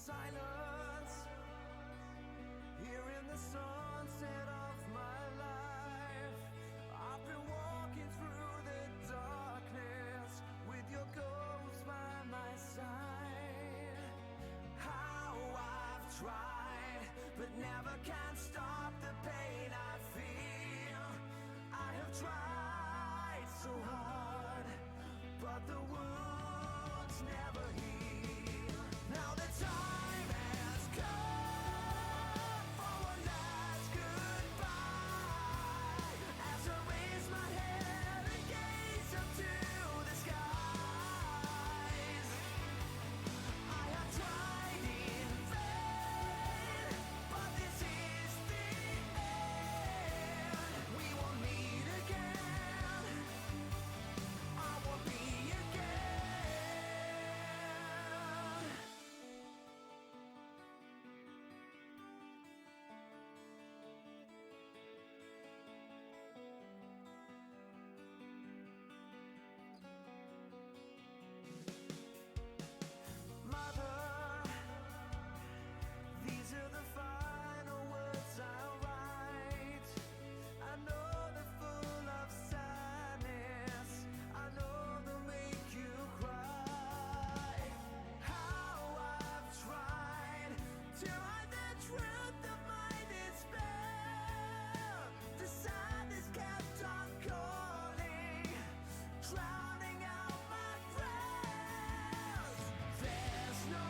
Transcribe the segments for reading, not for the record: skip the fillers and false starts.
silence, hearing the sunset of my life. I've been walking through the darkness with your ghost by my side. How I've tried, but never can stop the pain I feel. I have tried so hard, but the wounds never heal. Now the time has come for one last goodbye. As I raise my head and gaze up to the skies, I have tried in vain, but this is the end. We will meet again. I will be again. Mother, these are the final words I'll write. I know they're full of sadness. I know they'll make you cry. How I've tried to hide the truth of my despair. The sadness kept on calling, drowning out my prayers. There's no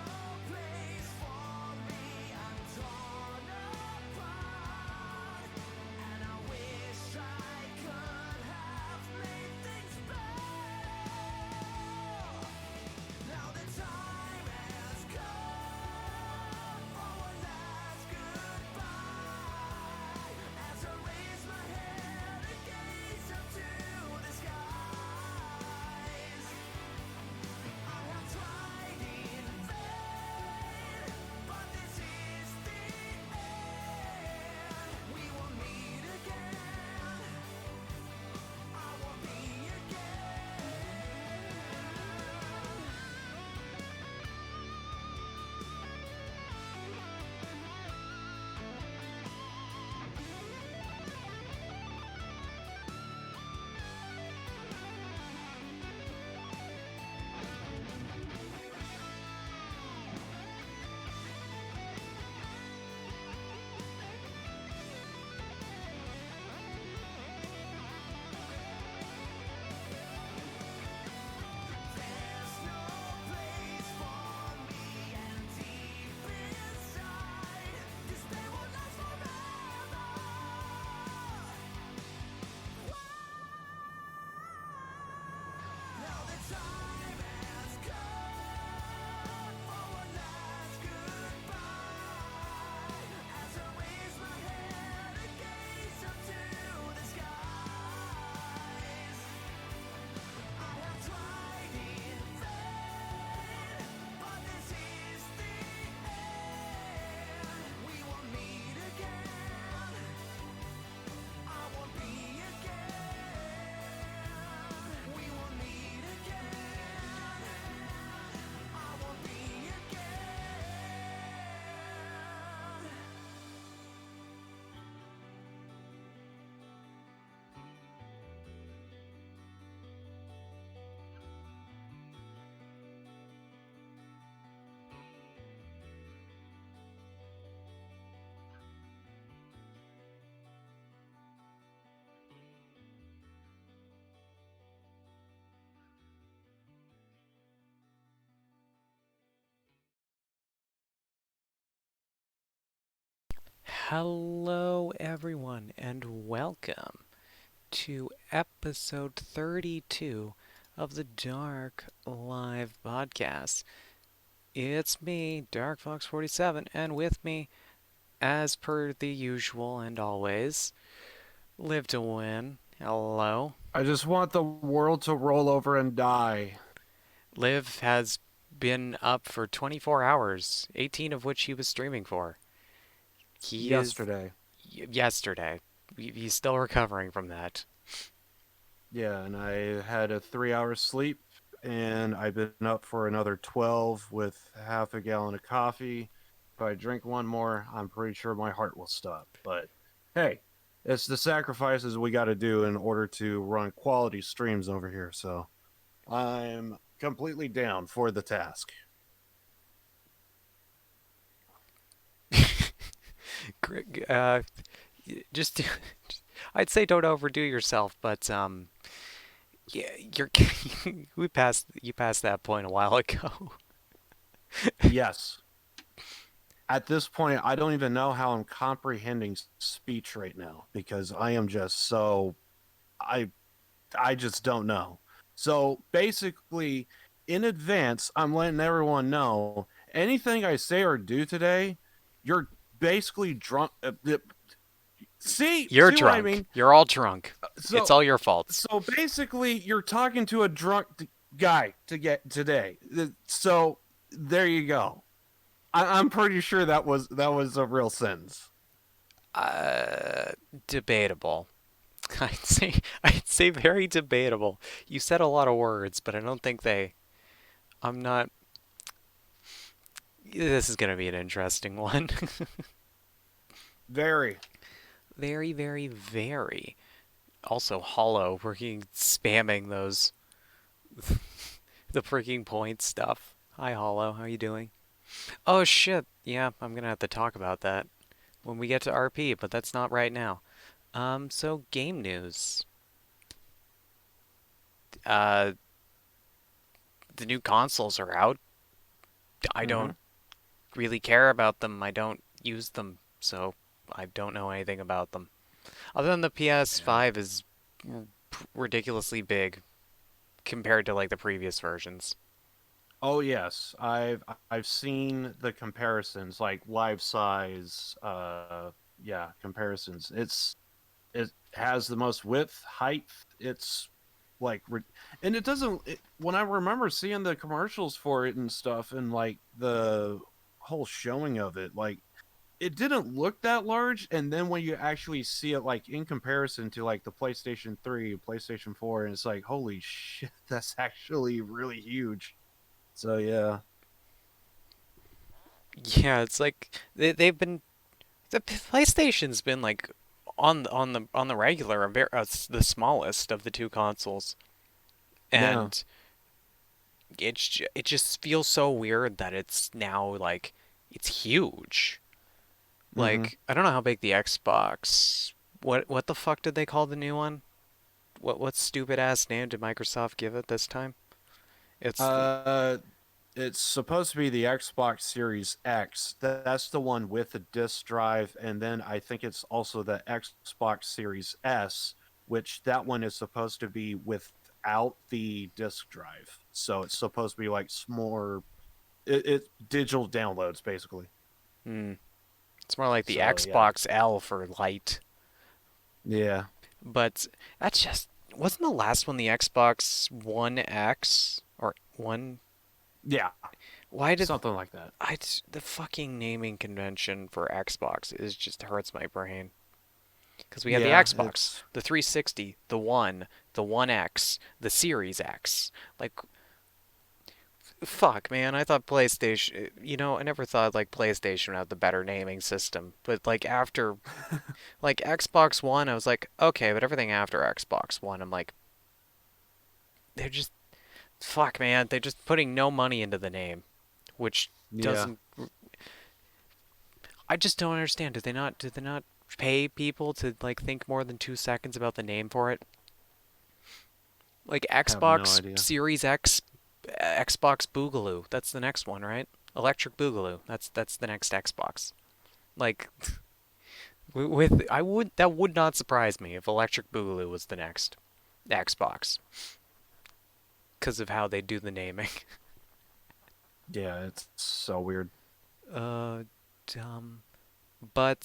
place for me. I'm torn apart, and I wish I could have made things better. Now the time has come for one last goodbye. As I raise my head and gaze up to the skies, I have tried in vain, but this is the end. We will meet again. I will be There's no place for me, and deep inside, this pain will last forever. Now the time has come for one last goodbye. As I raise my head and gaze up to the skies, I have tried in vain, but this is the end. We will meet again. I will be again. We will meet again. I will be again. Hello, everyone, and welcome to episode 32 of the Dark Live podcast. It's me, Dark Fox 47, and with me, as per the usual and always, Live to Win. Hello. I just want the world to roll over and die. Liv has been up for 24 hours, 18 of which he was streaming for. He is Yesterday. yesterday. He's still recovering from that. Yeah, and I had a 3 hour sleep and I've been up for another 12 with half a gallon of coffee. If I drink one more, I'm pretty sure my heart will stop. But hey, it's the sacrifices we got to do in order to run quality streams over here. So I'm completely down for the task. Just, I'd say don't overdo yourself, but yeah, you're you passed that point a while ago. Yes. At this point, I don't even know how I'm comprehending speech right now because I am just so I I just don't know. So basically, in advance, I'm letting everyone know anything I say or do today, you're basically drunk. You're See what I drunk. mean? You're all drunk. It's So, all your faults. so basically, you're talking to a drunk guy to get today. So there you go. I'm pretty sure that was a real sentence. Uh, Debatable. I'd say very debatable. You said a lot of words, but I don't think they. I'm not. This is gonna be an interesting one. Very. Very, very, very. Also, Hollow working spamming those the freaking point stuff. Hi, Hollow. How you doing? Oh shit. Yeah, I'm gonna have to talk about that when we get to RP, but that's not right now. So game news. Uh, the new consoles are out. I Mm-hmm. don't really care about them. I don't use them, so I don't know anything about them. Other than the Yeah. PS5 is ridiculously big compared to like the previous versions. Oh yes, I've seen the comparisons, like live size. Yeah, comparisons. It has the most width, height. It's like, and it doesn't. When I remember seeing the commercials for it and stuff, and like the whole showing of it, like it didn't look that large. And then when you actually see it, like in comparison to like the PlayStation 3, PlayStation 4, and it's like, holy shit, that's actually really huge. So yeah. Yeah, it's like they've been the PlayStation's been like on the regular the smallest of the two consoles, Yeah. and it just feels so weird that it's now like it's huge. Mm-hmm. Like I don't know how big the Xbox. What the fuck did they call the new one? What stupid ass name did Microsoft give it this time? It's Uh, it's supposed to be the Xbox Series X. That's the one with the disc drive, and then I think it's also the Xbox Series S, which that one is supposed to be without the disc drive. So it's supposed to be like more it digital downloads basically. hmm, it's more like the So yeah. Xbox L for light. Yeah. But that's just wasn't the last one the Xbox One X or one? Yeah. Why did Something like that. the fucking naming convention for Xbox is just hurts my brain. Because we have the Yeah, Xbox, it's the 360, the One X, the Series X. Like, fuck, man. I thought PlayStation. I never thought like PlayStation would have the better naming system. But like after like Xbox One, I was like, okay, but everything after Xbox One, I'm like, they're just fuck, man. They're just putting no money into the name, which yeah. doesn't. I just don't understand. Do they not pay people to like think more than 2 seconds about the name for it? Like Have no Xbox idea. Series X, Xbox Boogaloo. That's the next one, right? Electric Boogaloo. That's the next Xbox. Like with I would that would not surprise me if Electric Boogaloo was the next Xbox because of how they do the naming. Yeah, it's so weird. Uh, dumb. But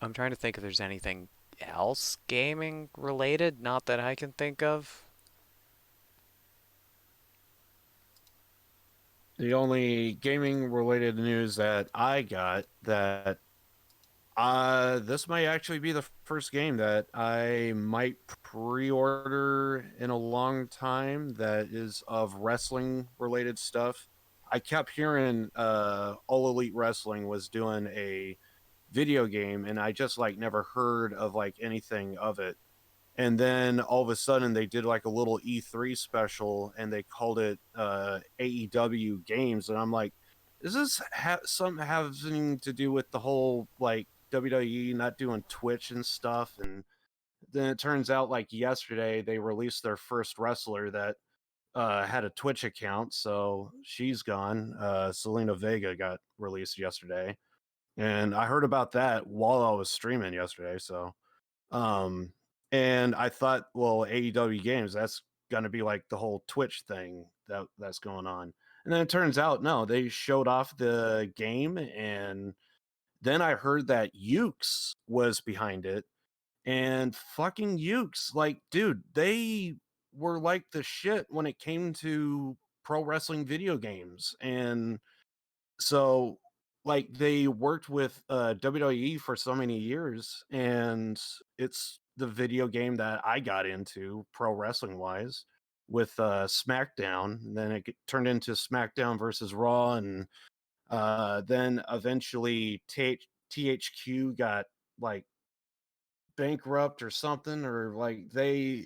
I'm trying to think if there's anything else gaming related, not that I can think of. The only gaming related news that I got that This might actually be the first game that I might pre-order in a long time that is of wrestling related stuff. I kept hearing All Elite Wrestling was doing a video game and I just like never heard of like anything of it. And then all of a sudden they did like a little E3 special and they called it AEW Games and I'm like, is this something having to do with the whole like WWE not doing Twitch and stuff? And then it turns out like yesterday they released their first wrestler that had a Twitch account, so she's gone. Selena Vega got released yesterday, and I heard about that while I was streaming yesterday. So um, and I thought, well, AEW games, that's gonna be like the whole Twitch thing that's going on. And then it turns out, no, they showed off the game, and then I heard that Ukes was behind it, and fucking Ukes, like, dude, they were like the shit when it came to pro wrestling video games, and so like they worked with WWE for so many years and it's the video game that I got into pro wrestling wise with SmackDown, and then turned into SmackDown versus Raw, and then eventually THQ got like bankrupt or something, or like they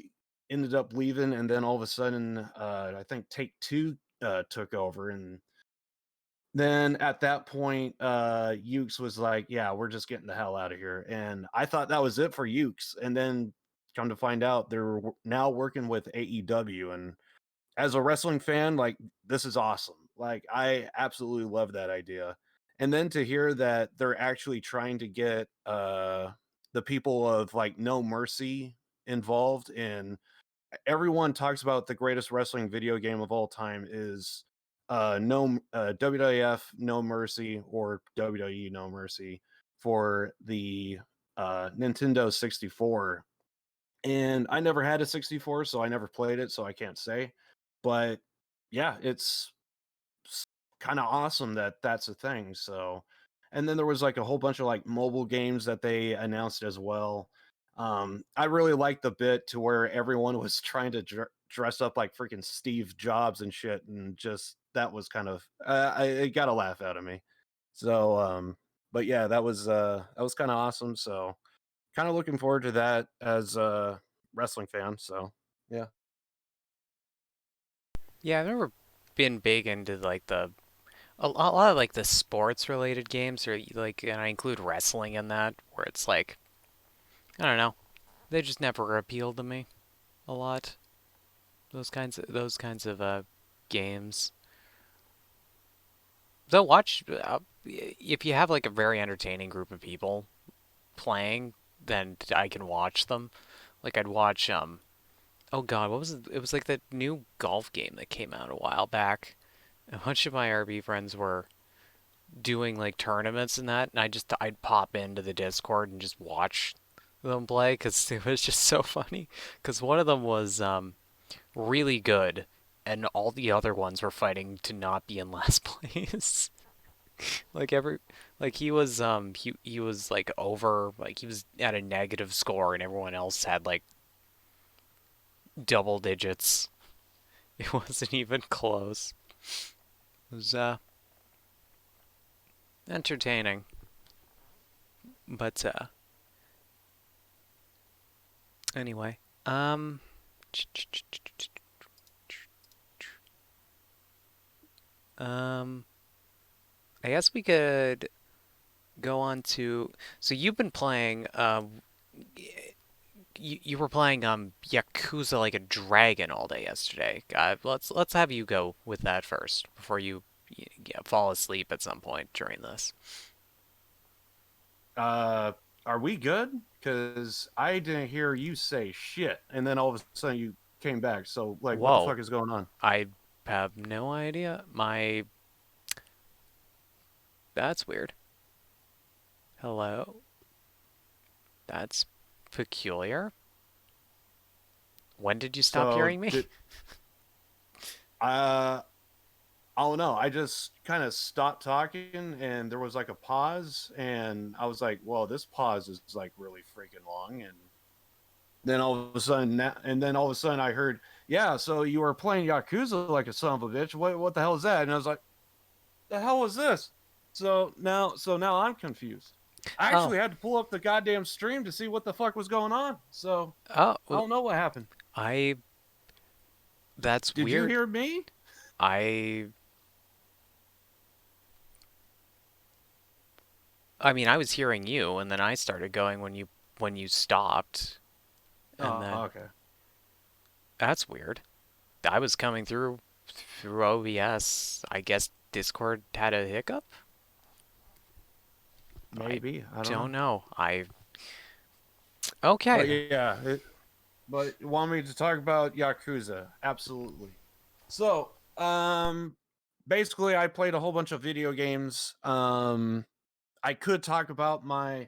ended up leaving, and then all of a sudden I think Take Two took over, and then at that point, Ukes was like, "Yeah, we're just getting the hell out of here." And I thought that was it for Ukes, and then come to find out they're now working with AEW. And as a wrestling fan, like this is awesome. Like I absolutely love that idea. And then to hear that they're actually trying to get the people of like No Mercy involved in, everyone talks about the greatest wrestling video game of all time is no WWF No Mercy or WWE No Mercy for the Nintendo 64. And I never had a 64, so I never played it, so I can't say. But yeah, it's kind of awesome that that's a thing. So, and then there was like a whole bunch of like mobile games that they announced as well. I really liked the bit to where everyone was trying to dress up like freaking Steve Jobs and shit, and just that was kind of it got a laugh out of me. So, but yeah, that was kind of awesome. So, kind of looking forward to that as a wrestling fan. So, yeah. Yeah, I've never been big into like a lot of like the sports related games, or like, and I include wrestling in that, where it's like, I don't know, they just never appealed to me a lot. Those kinds of games. Though watch if you have like a very entertaining group of people playing, then I can watch them. Like I'd watch oh God, what was it? It was like that new golf game that came out a while back. A bunch of my RB friends were doing like tournaments and that, and I'd pop into the Discord and just watch them play because it was just so funny. Because one of them was really good, and all the other ones were fighting to not be in last place. like every like he was like over, like he was at a negative score, and everyone else had like double digits. It wasn't even close. It was entertaining, but anyway, um, um, I guess we could go on to. So you've been playing. You were playing Yakuza Like a Dragon all day yesterday. Let's have you go with that first before you yeah, fall asleep at some point during this. Uh, are we good? Because I didn't hear you say shit, and then all of a sudden you came back. So, like, what the Whoa, fuck is going on? I have no idea. That's weird. Hello, that's peculiar. When did you stop So, hearing me? uh, I don't know. I just kind of stopped talking, and there was like a pause, and I was like, "Well, this pause is like really freaking long." And then all of a sudden, I heard, "Yeah, so you were playing Yakuza like a son of a bitch. What the hell is that?" And I was like, "The hell was this?" So now I'm confused. I Oh, actually had to pull up the goddamn stream to see what the fuck was going on. So oh, I don't know what happened. I. That's Did you weird. hear me? I. I mean, I was hearing you, and then I started going when you stopped, and Oh, then okay. that's weird. I was coming through OBS. I guess Discord had a hiccup. I Maybe. I don't don't know. know. I But okay. yeah, but you want me to talk about Yakuza? Absolutely. So, basically, I played a whole bunch of video games. I could talk about my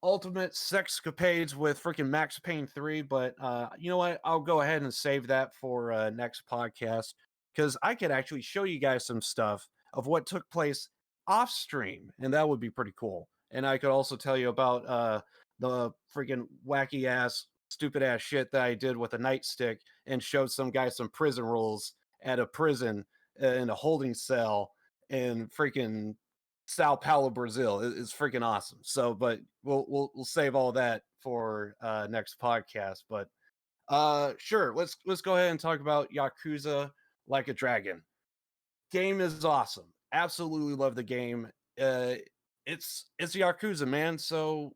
ultimate sexcapades with freaking Max Payne 3, but you know what? I'll go ahead and save that for next podcast because I could actually show you guys some stuff of what took place off stream, and that would be pretty cool. And I could also tell you about the freaking wacky ass, stupid ass shit that I did with a nightstick and showed some guy some prison rules at a prison in a holding cell in freaking Sao Paulo, Brazil. It's freaking awesome. So, but we'll save all that for next podcast. But sure, let's go ahead and talk about Yakuza Like a Dragon. Game is awesome. Absolutely love the game. Uh, it's Yakuza, man. So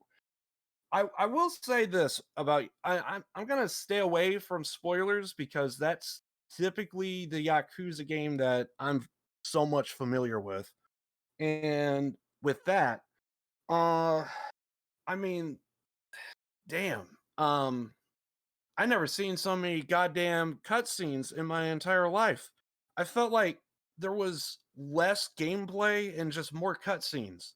I will say this about I'm gonna stay away from spoilers because that's typically the Yakuza game that I'm so much familiar with. And with that, uh, I mean, damn. I never seen so many goddamn cutscenes in my entire life. I felt like there was less gameplay and just more cutscenes.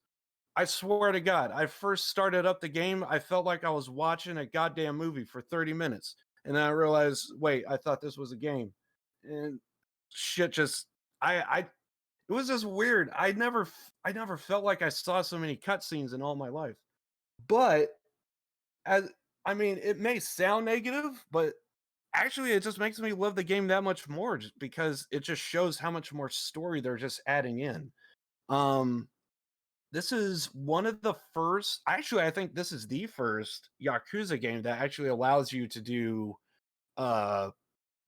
I swear to God, I first started up the game, I felt like I was watching a goddamn movie for 30 minutes. And then I realized, wait, I thought this was a game. And shit just I it was just weird. I never felt like I saw so many cutscenes in all my life. But as I mean, it may sound negative, but actually it just makes me love the game that much more just because it just shows how much more story they're just adding in. Um this is one of the first, actually I think this is the first Yakuza game that actually allows you to do uh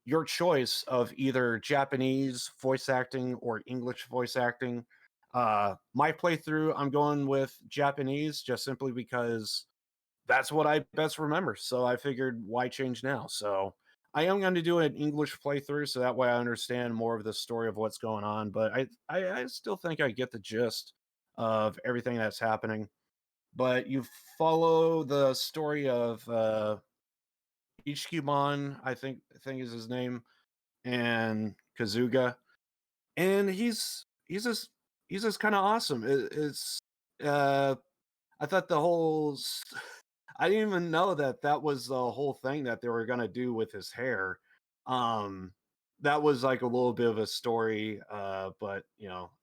your choice of either Japanese voice acting or English voice acting. My playthrough, I'm going with Japanese just simply because that's what I best remember. So I figured, why change now? So I am going to do an English playthrough so that way I understand more of the story of what's going on. But I still think I get the gist of everything that's happening. But you follow the story of Ichikimon, I think is his name, and Kazuga, and he's just kind of awesome. It's uh, I thought I didn't even know that that was the whole thing that they were gonna do with his hair. Um, that was like a little bit of a story, but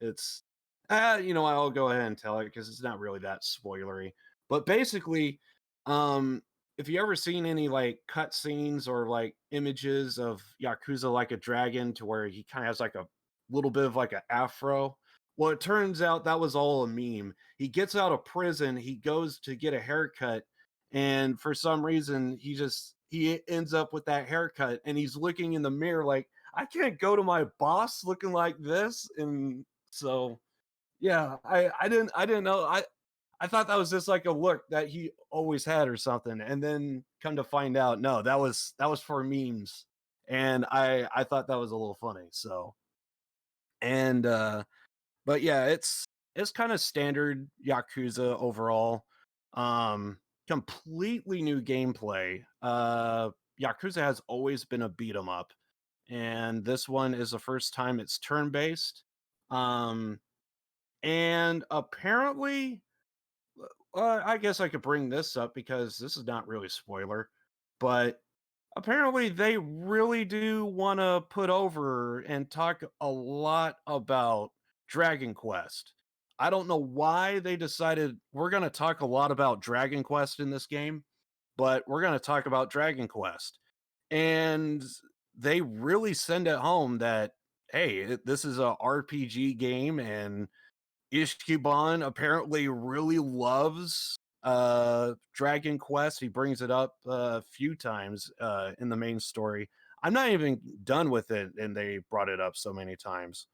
it's I'll go ahead and tell it because it's not really that spoilery. But basically, um, if you ever seen any like cut scenes or like images of Yakuza like a dragon to where he kind of has like a little bit of like an afro, well, it turns out that was all a meme. He gets out of prison, he goes to get a haircut, and for some reason he ends up with that haircut, and he's looking in the mirror like, I can't go to my boss looking like this. And so yeah, I didn't know. I thought that was just like a look that he always had or something, and then come to find out, no, that was for memes, and I thought that was a little funny. So and but yeah, it's kind of standard Yakuza overall. Completely new gameplay. Yakuza has always been a beat 'em up, and this one is the first time it's turn based. Um, and apparently, I guess I could bring this up because this is not really spoiler, but apparently they really do want to put over and talk a lot about Dragon Quest. I don't know why they decided we're going to talk a lot about Dragon Quest in this game, but we're going to talk about Dragon Quest. And they really send it home that, hey, this is a RPG game, and Ishkiban apparently really loves Dragon Quest. He brings it up a few times in the main story. I'm not even done with it, and they brought it up so many times.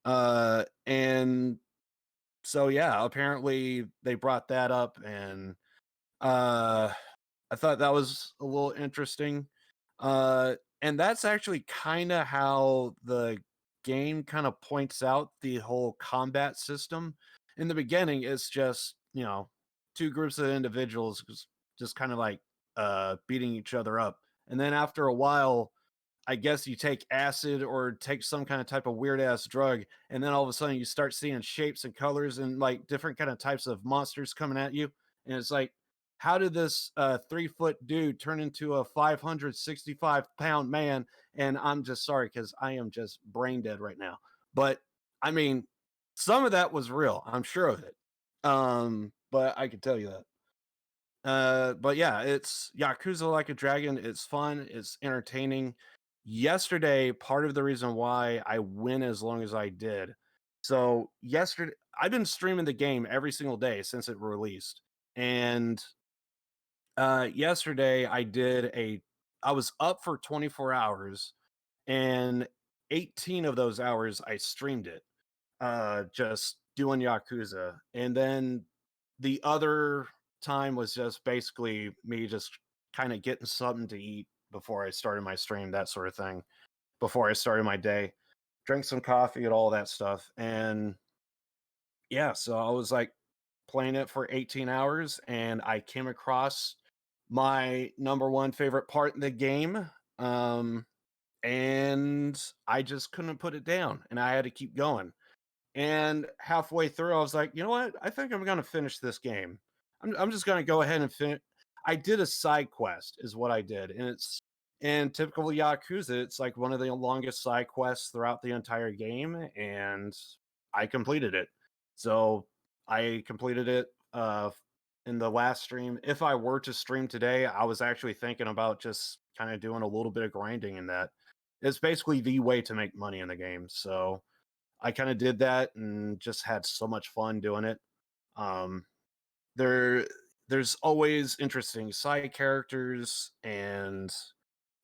And so yeah, apparently they brought that up, and uh I thought that was a little interesting. And that's actually kind of how the game kind of points out the whole combat system. In the beginning, it's just, two groups of individuals just kind of like beating each other up. And then after a while, I guess you take acid or take some kind of type of weird ass drug, and then all of a sudden you start seeing shapes and colors and like different kind of types of monsters coming at you. And it's like, how did this 3 foot dude turn into a 565-pound man? And I'm just sorry because I am just brain dead right now. But I mean, some of that was real. I'm sure of it. But I can tell you that. But yeah, it's Yakuza Like a Dragon. It's fun, it's entertaining. Yesterday, part of the reason why I went as long as I did. So yesterday, I've been streaming the game every single day since it released. And yesterday I was up for 24 hours, and 18 of those hours I streamed it, just doing Yakuza. And then the other time was just basically me just kind of getting something to eat before I started my stream, that sort of thing, before I started my day. Drink some coffee and all that stuff. And yeah, so I was like playing it for 18 hours, and I came across my number one favorite part in the game. Um, and I just couldn't put it down, and I had to keep going. And halfway through, I was like, you know what? I think I'm gonna finish this game. I'm just gonna go ahead and finish. I did a side quest, is what I did, and it's in typical Yakuza. It's like one of the longest side quests throughout the entire game, and I completed it. So I completed it in the last stream. If I were to stream today, I was actually thinking about just kind of doing a little bit of grinding in that. It's basically the way to make money in the game. So I kind of did that and just had so much fun doing it. Um, there, there's always interesting side characters and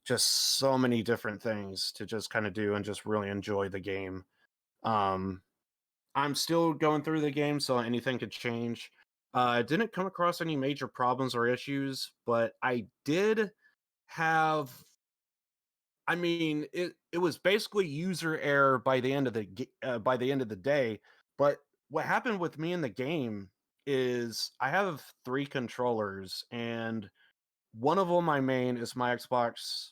just so many different things to just kind of do and just really enjoy the game. Um, I'm still going through the game, so anything could change. I didn't come across any major problems or issues, but I did have, I mean, it was basically user error by the end of by the end of the day. But what happened with me in the game is I have three controllers, and one of them, my main, is my Xbox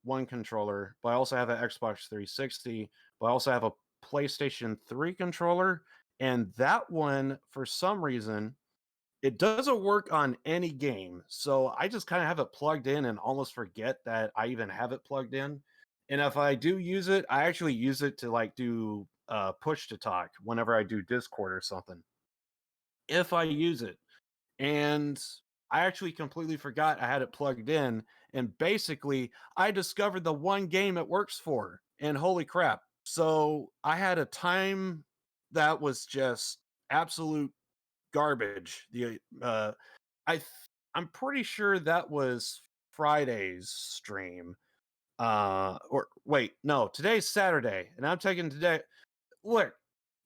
One controller, but I also have an Xbox 360, but I also have a PlayStation 3 controller, and that one, for some reason, it doesn't work on any game. So I just kind of have it plugged in and almost forget that I even have it plugged in. And if I do use it, I actually use it to like do push to talk whenever I do Discord or something. If I use it. And I actually completely forgot I had it plugged in. And basically, I discovered the one game it works for. And holy crap. So I had a time that was just absolute garbage. I th- I'm pretty sure that was Friday's stream. Or wait, no, today's Saturday, and I'm taking today. Look,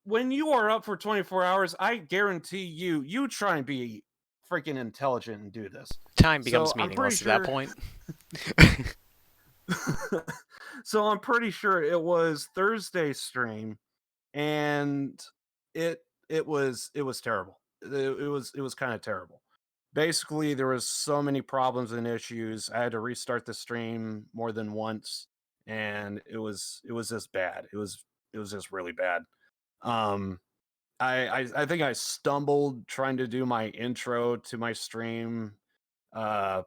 when you are up for 24 hours, I guarantee you try and be freaking intelligent and do this. Time So becomes I'm pretty meaningless at that sure. point. So I'm pretty sure it was Thursday's stream, and it it was terrible. It was kind of terrible. Basically, there was so many problems and issues. I had to restart the stream more than once, and it was just bad. It was just really bad. Um, I think I stumbled trying to do my intro to my stream. Uh,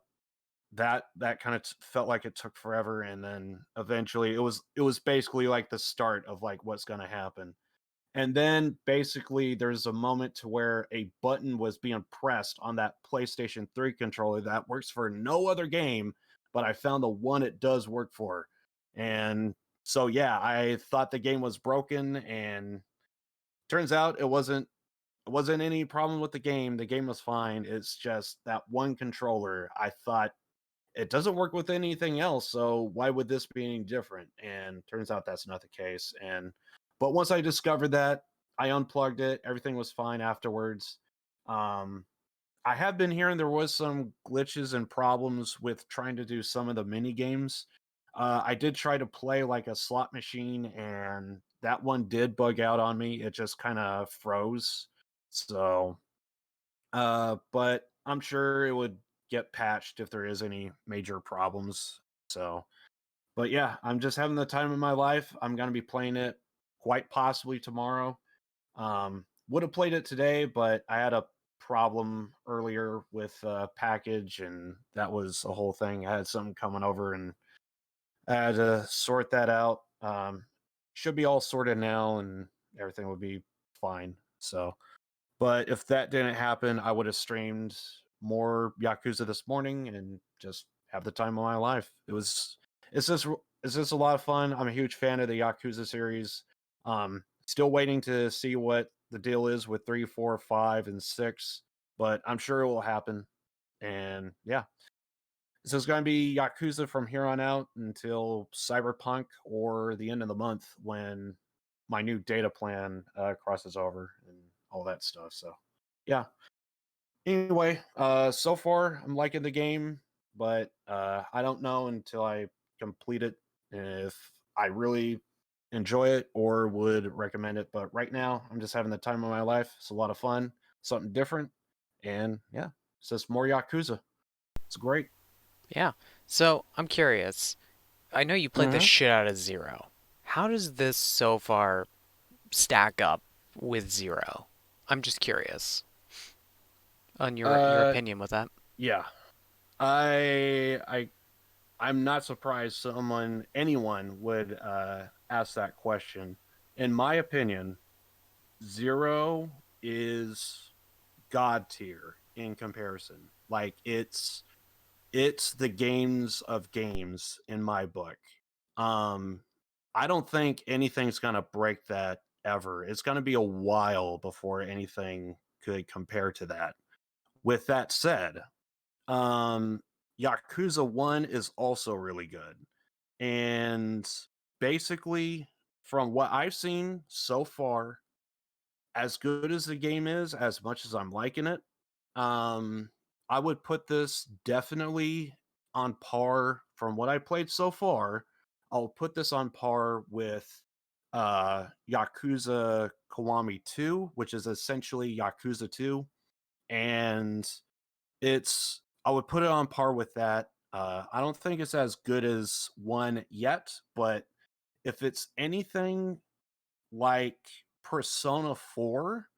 that kind of felt like it took forever, and then eventually it was basically like the start of like what's going to happen. And then basically there's a moment to where a button was being pressed on that PlayStation 3 controller that works for no other game, but I found the one it does work for. And so yeah, I thought the game was broken, and turns out it wasn't any problem with the game. The game was fine. It's just that one controller. I thought it doesn't work with anything else, so why would this be any different? And turns out that's not the case. And but once I discovered that, I unplugged it. Everything was fine afterwards. Um, I have been hearing there was some glitches and problems with trying to do some of the mini games. I did try to play like a slot machine, and that one did bug out on me. It just kind of froze. So but I'm sure it would get patched if there is any major problems. So, but yeah, I'm just having the time of my life. I'm going to be playing it quite possibly tomorrow. Would have played it today, but I had a problem earlier with a package, and that was a whole thing. I had something coming over, and I had to sort that out. Should be all sorted now, and everything will be fine. So, but if that didn't happen, I would have streamed more Yakuza this morning and just have the time of my life. It's just it's just a lot of fun. I'm a huge fan of the Yakuza series. Still waiting to see what the deal is with 3, 4, 5, and 6, but I'm sure it will happen. And yeah, so it's going to be Yakuza from here on out until Cyberpunk or the end of the month when my new data plan crosses over and all that stuff. So yeah. Anyway, so far I'm liking the game, but I don't know until I complete it if I really enjoy it or would recommend it. But right now I'm just having the time of my life. It's a lot of fun, something different, and yeah, it's just more Yakuza. It's great. Yeah. So I'm curious. I know you played the Hmm. shit out of Zero. How does this so far stack up with Zero? I'm just curious on your Uh, opinion with that. yeah, I'm not surprised anyone would ask that question. In my opinion, Zero is god tier in comparison. Like it's the games of games in my book. Um I don't think anything's going to break that ever. It's going to be a while before anything could compare to that. With that said, um Yakuza 1 is also really good. And basically, from what I've seen so far, as good as the game is, as much as I'm liking it, um, I would put this definitely on par from what I played so far. I'll put this on par with Yakuza Kiwami 2, which is essentially Yakuza 2. And I would put it on par with that. I don't think it's as good as 1 yet, but if it's anything like Persona 4,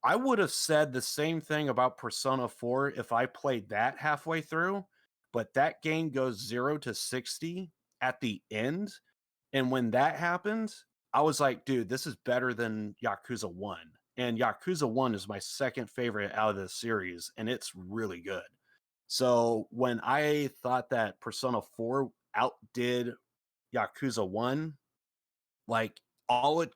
I would have said the same thing about Persona 4 if I played that halfway through, but that game goes 0 to 60 at the end, and when that happened, I was like, "Dude, this is better than Yakuza 1." And Yakuza 1 is my second favorite out of the series, and it's really good. So, when I thought that Persona 4 outdid Yakuza 1, like, all it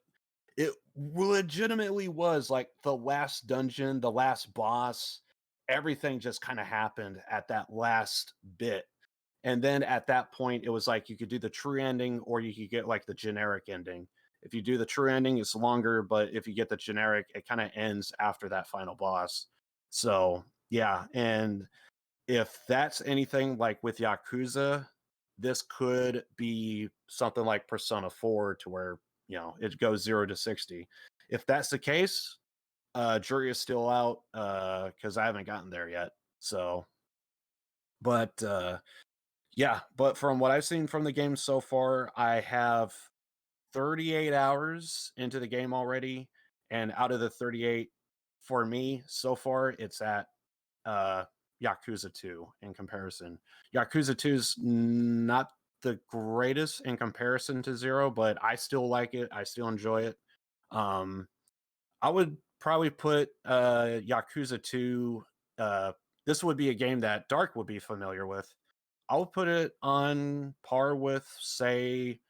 legitimately was like the last dungeon, the last boss, everything just kind of happened at that last bit. And then at that point, it was like you could do the true ending or you could get like the generic ending. If you do the true ending, it's longer, but if you get the generic, it kind of ends after that final boss. So, yeah. And if that's anything like with Yakuza, this could be something like Persona 4 to where, it goes 0 to 60. If that's the case, jury is still out because I haven't gotten there yet. So, but yeah, but from what I've seen from the game so far, I have 38 hours into the game already. And out of the 38, for me so far, it's at uh Yakuza 2 in comparison. Yakuza 2's not the greatest in comparison to Zero, but I still like it. I still enjoy it. Um, I would probably put Yakuza 2. Uh, this would be a game that Dark would be familiar with. I would put it on par with, say,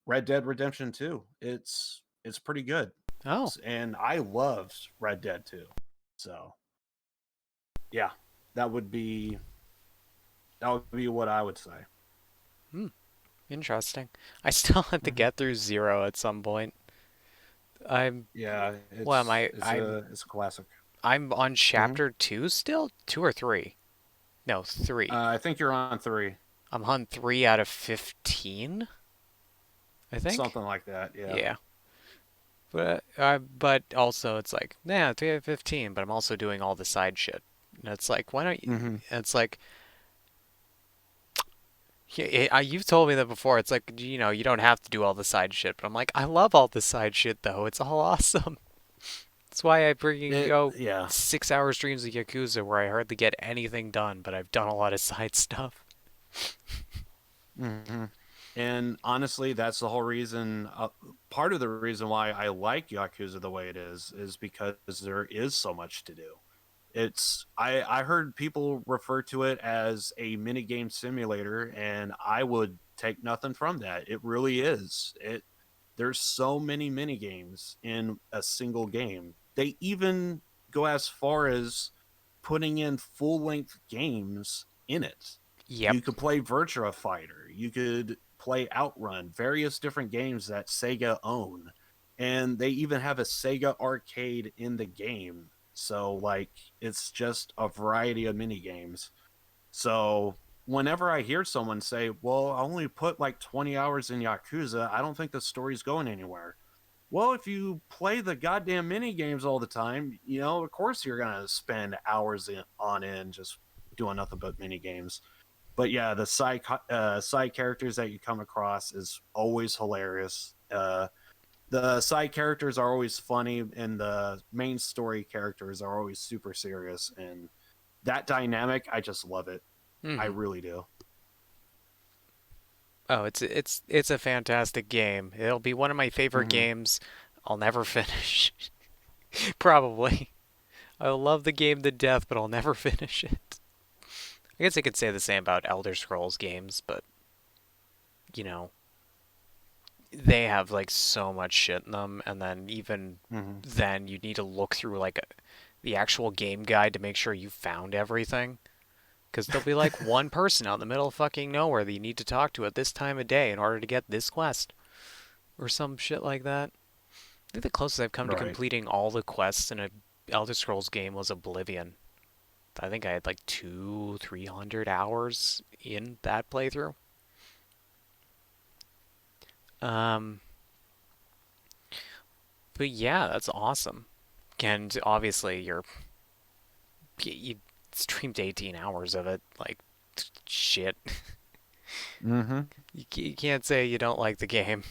Red Dead Redemption 2. It's pretty good. Oh, And I loved Red Dead 2. So yeah, that would be what I would say. interesting. I still have to Mhm. get through Zero at some point. I'm Yeah, what am I? it's a classic. I'm on Hmm. chapter 2 still? 2 or 3? No, 3. I think you're on 3, I'm on 3 out of 15, I think. something like that. Yeah. Yeah. But also it's like, yeah, 3 out of 15, but I'm also doing all the side shit. And it's like, why don't you? Hmm. It's like, you've told me that before. It's like, you don't have to do all the side shit. But I'm like, I love all the side shit though. It's all awesome. That's why I bring go Yeah. 6 hour streams of Yakuza where I hardly get anything done, but I've done a lot of side stuff. Hmm. And honestly, that's the whole reason. Part of the reason why I like Yakuza the way it is because there is so much to do. I heard people refer to it as a mini game simulator, and I would take nothing from that. It really is. There's so many mini games in a single game. They even go as far as putting in full length games in it. Yep. You could play Virtua Fighter. You could play Outrun, various different games that Sega own. And they even have a Sega arcade in the game. So, like, it's just a variety of mini games. So, whenever I hear someone say, well, I only put like 20 hours in Yakuza, I don't think the story's going anywhere. Well, if you play the goddamn mini games all the time, of course you're gonna spend hours on end just doing nothing but mini games. But yeah, the side characters that you come across is always hilarious. The side characters are always funny, and the main story characters are always super serious. And that dynamic, I just love it. I Hmm. really do. Oh, it's a fantastic game. It'll be one of my favorite Hmm. games I'll never finish. Probably. I love the game to death, but I'll never finish it. I guess I could say the same about Elder Scrolls games, but you know, they have like so much shit in them, and then even Hmm. then you need to look through like the actual game guide to make sure you found everything. Because there'll be like one person out in the middle of fucking nowhere that you need to talk to at this time of day in order to get this quest, or some shit like that. I think the closest I've come to Right. completing all the quests in a Elder Scrolls game was Oblivion. I think I had like 300 hours in that playthrough. Um, but yeah, that's awesome. And obviously, you streamed 18 hours of it. Like, shit. Hmm. You can't say you don't like the game.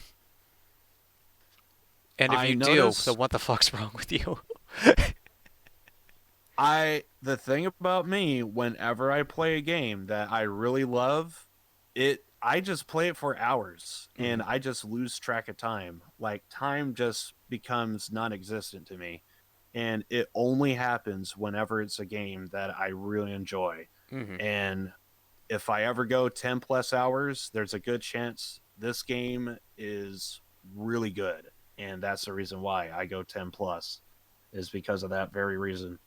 And if I you do, notice then what the fuck's wrong with you? the thing about me, whenever I play a game that I really love, I just play it for hours and Mhm. I just lose track of time. Like time just becomes non-existent to me. And it only happens whenever it's a game that I really enjoy. Mhm. And if I ever go 10 plus hours, there's a good chance this game is really good. And that's the reason why I go 10 plus, is because of that very reason.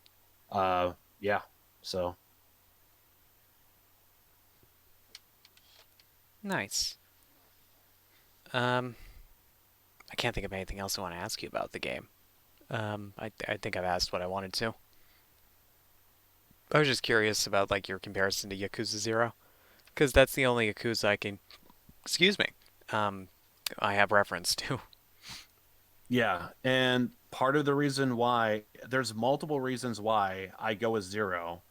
Yeah. So, Nice. Um, I can't think of anything else I want to ask you about the game. I think I've asked what I wanted to. I was just curious about like your comparison to Yakuza Zero, because that's the only Yakuza I can, excuse me, um, I have reference to. yeah. And part of the reason why, there's multiple reasons why I go with Zero.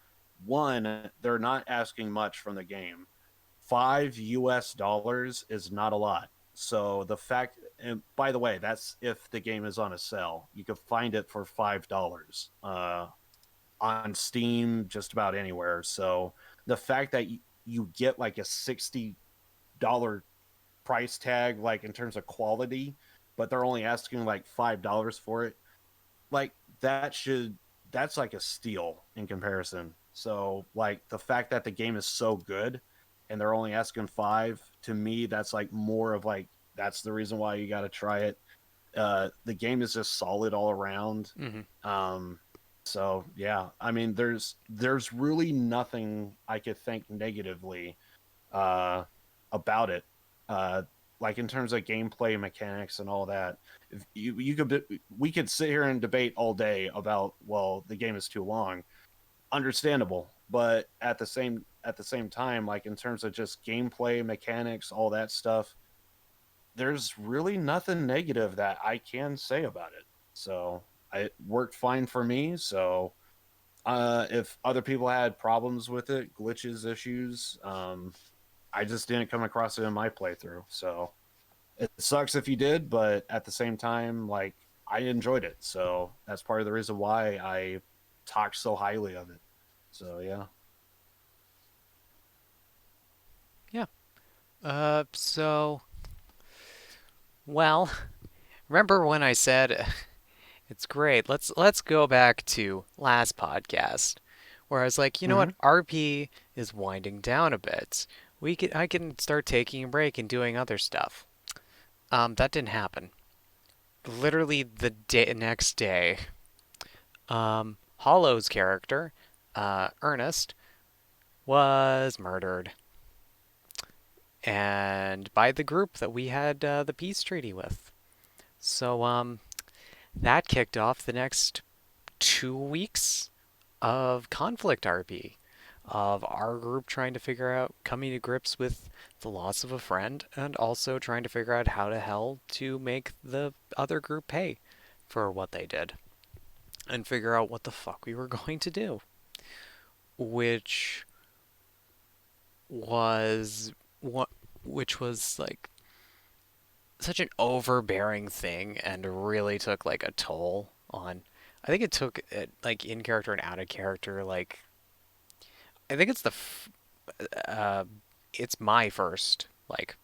One, they're not asking much from the game. $5 is not a lot. So the fact, and by the way, that's if the game is on a sale. You can find it for $5. on Steam, just about anywhere. So the fact that you get like a $60 price tag, like in terms of quality, but they're only asking like $5 for it, like that's like a steal in comparison. So like the fact that the game is so good and they're only asking five, to me that's like more of like that's the reason why you got to try it. The game is just solid all around. Hmm. um so yeah, I mean there's really nothing I could think negatively uh about it. uh like in terms of gameplay mechanics and all that, if you could we could sit here and debate all day about, well, the game is too long. Understandable, but at the same time, like in terms of just gameplay mechanics, all that stuff, there's really nothing negative that I can say about it. So it worked fine for me. So if other people had problems with it, glitches, issues, I just didn't come across it in my playthrough. So it sucks if you did, but at the same time, like I enjoyed it. So that's part of the reason why I talked so highly of it. So yeah. Yeah. So, well, remember when I said it's great. Let's go back to last podcast where I was like, you know Hmm. what, RP is winding down a bit. I can start taking a break and doing other stuff. That didn't happen. Literally the next day, Hollow's character, Ernest, was murdered, and by the group that we had the peace treaty with. So that kicked off the next 2 weeks of conflict RP, of our group trying to figure out coming to grips with the loss of a friend and also trying to figure out how to hell to make the other group pay for what they did and figure out what the fuck we were going to do, which was what which was like such an overbearing thing and really took like a toll on. I think it took it like in character and out of character. Like I think uh, it's my first like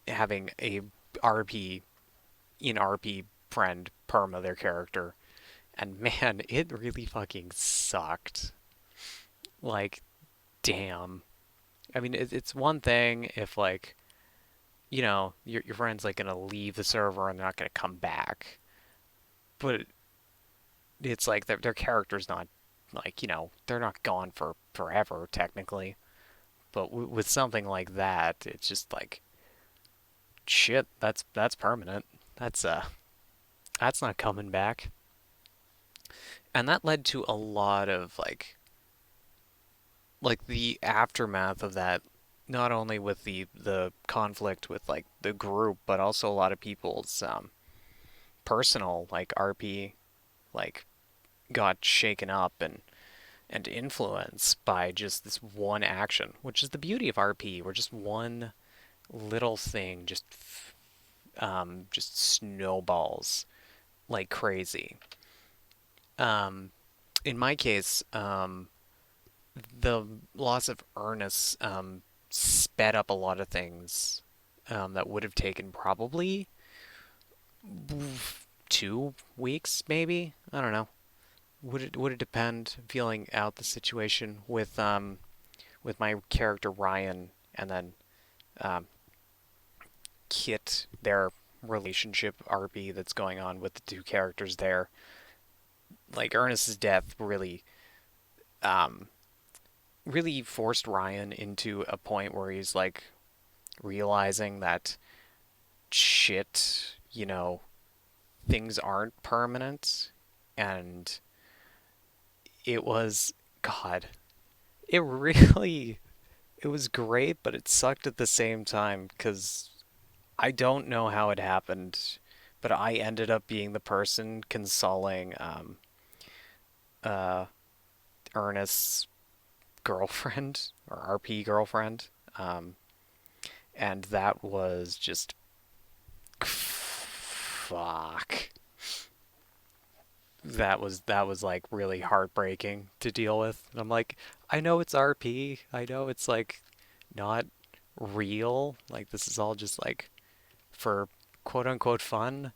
having a RP in RP friend perma their character, and man, it really fucking sucked. Like, damn. I mean, it's one thing if like your friend's like gonna leave the server and they're not gonna come back, but it's like their character's not like they're not gone for forever technically. But with something like that, it's just like shit. That's permanent. That's that's not coming back. And that led to a lot of like the aftermath of that, not only with the conflict with like the group, but also a lot of people's personal like RP like got shaken up and influenced by just this one action, which is the beauty of RP, where just one little thing just snowballs like crazy. Um, in my case, the loss of Ernest sped up a lot of things that would have taken probably 2 weeks, maybe. I don't know. Would it depend? Feeling out the situation with my character Ryan, and then um, Kit, their relationship RP that's going on with the two characters there. Like Ernest's death um, really forced Ryan into a point where he's like realizing that shit, things aren't permanent, and it was God. It really it was great, but it sucked at the same time because I don't know how it happened, but I ended up being the person consoling uh, Ernest's girlfriend or RP girlfriend, um, and that was just fuck. that was like really heartbreaking to deal with. And I'm like, I know it's RP. I know it's like not real. Like this is all just like for quote unquote fun,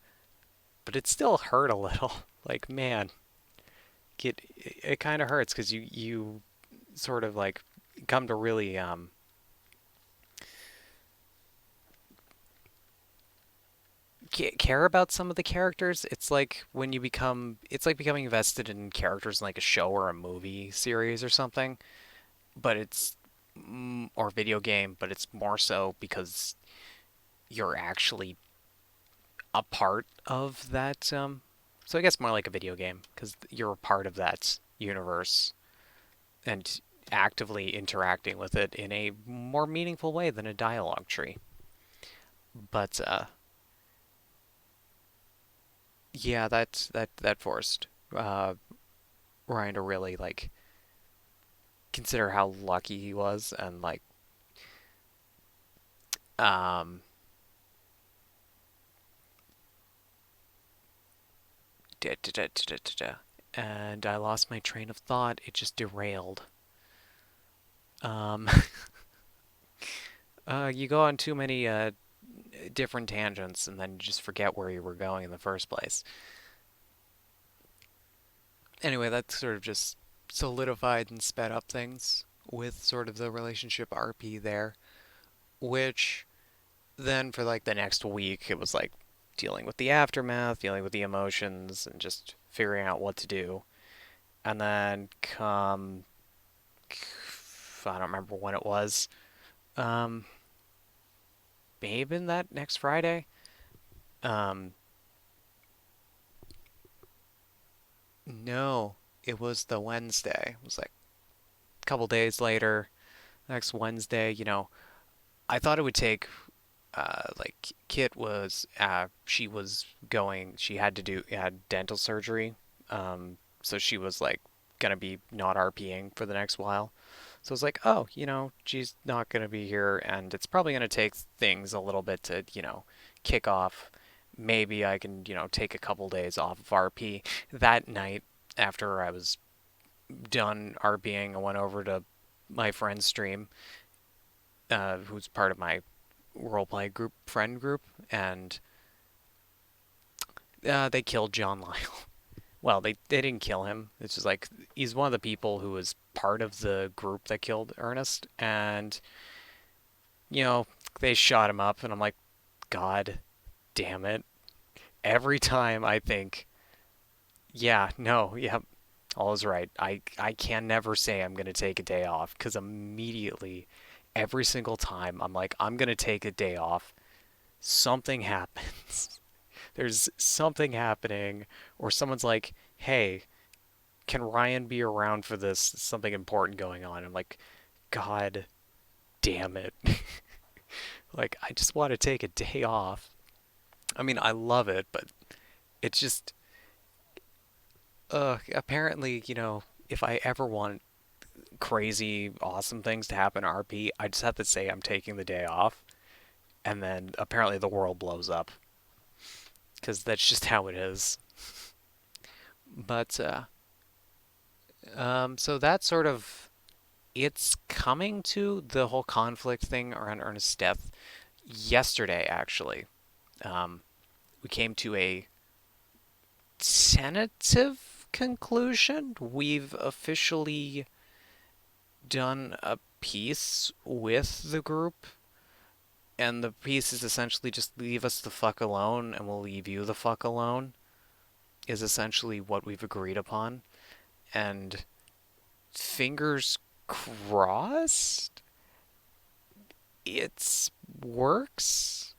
but it still hurt a little. Like man, it kind of hurts because you sort of like come to really care about some of the characters. It's like when you become, it's like becoming invested in characters in like a show or a movie series or something, but it's or video game, but it's more so because you're actually a part of that. So I guess more like a video game because you're a part of that universe and actively interacting with it in a more meaningful way than a dialogue tree. But yeah, that forced uh, Ryan to really like consider how lucky he was and like um da, da, da, da, da, da, and I lost my train of thought. It just derailed. Um, you go on too many different tangents and then you just forget where you were going in the first place. Anyway, that sort of just solidified and sped up things with sort of the relationship RP there, which then for like the next week, it was like dealing with the aftermath, dealing with the emotions, and just figuring out what to do. And then come, I don't remember when it was, um, maybe in that next Friday. Um, no, it was the Wednesday. It was like a couple days later, next Wednesday. I thought it would take like Kit was she was going, she had to do had dental surgery, so she was like gonna be not RPing for the next while. So I was like, oh, she's not gonna be here, and it's probably gonna take things a little bit to kick off. Maybe I can take a couple days off of RP. That night after I was done RPing, I went over to my friend's stream, who's part of my roleplay group friend group, and they killed John Lyle. Well, they didn't kill him. It's just like he's one of the people who was part of the group that killed Ernest, and you know they shot him up, and I'm like, God damn it! Every time I think, yeah, no, yeah, all is right. I can never say I'm gonna take a day off because immediately, every single time I'm like, I'm gonna take a day off, something happens. There's something happening, or someone's like, hey, can Ryan be around for this? Something important going on. I'm like, God damn it. Like, I just want to take a day off. I mean, I love it, but it's just, apparently, if I ever want crazy, awesome things to happen to RP, I just have to say I'm taking the day off, and then apparently the world blows up. Because that's just how it is. But, so that's sort of, it's coming to the whole conflict thing around Ernest's death yesterday, actually. Um, we came to a tentative conclusion. We've officially done a piece with the group, and the piece is essentially just leave us the fuck alone and we'll leave you the fuck alone, is essentially what we've agreed upon. And fingers crossed it works,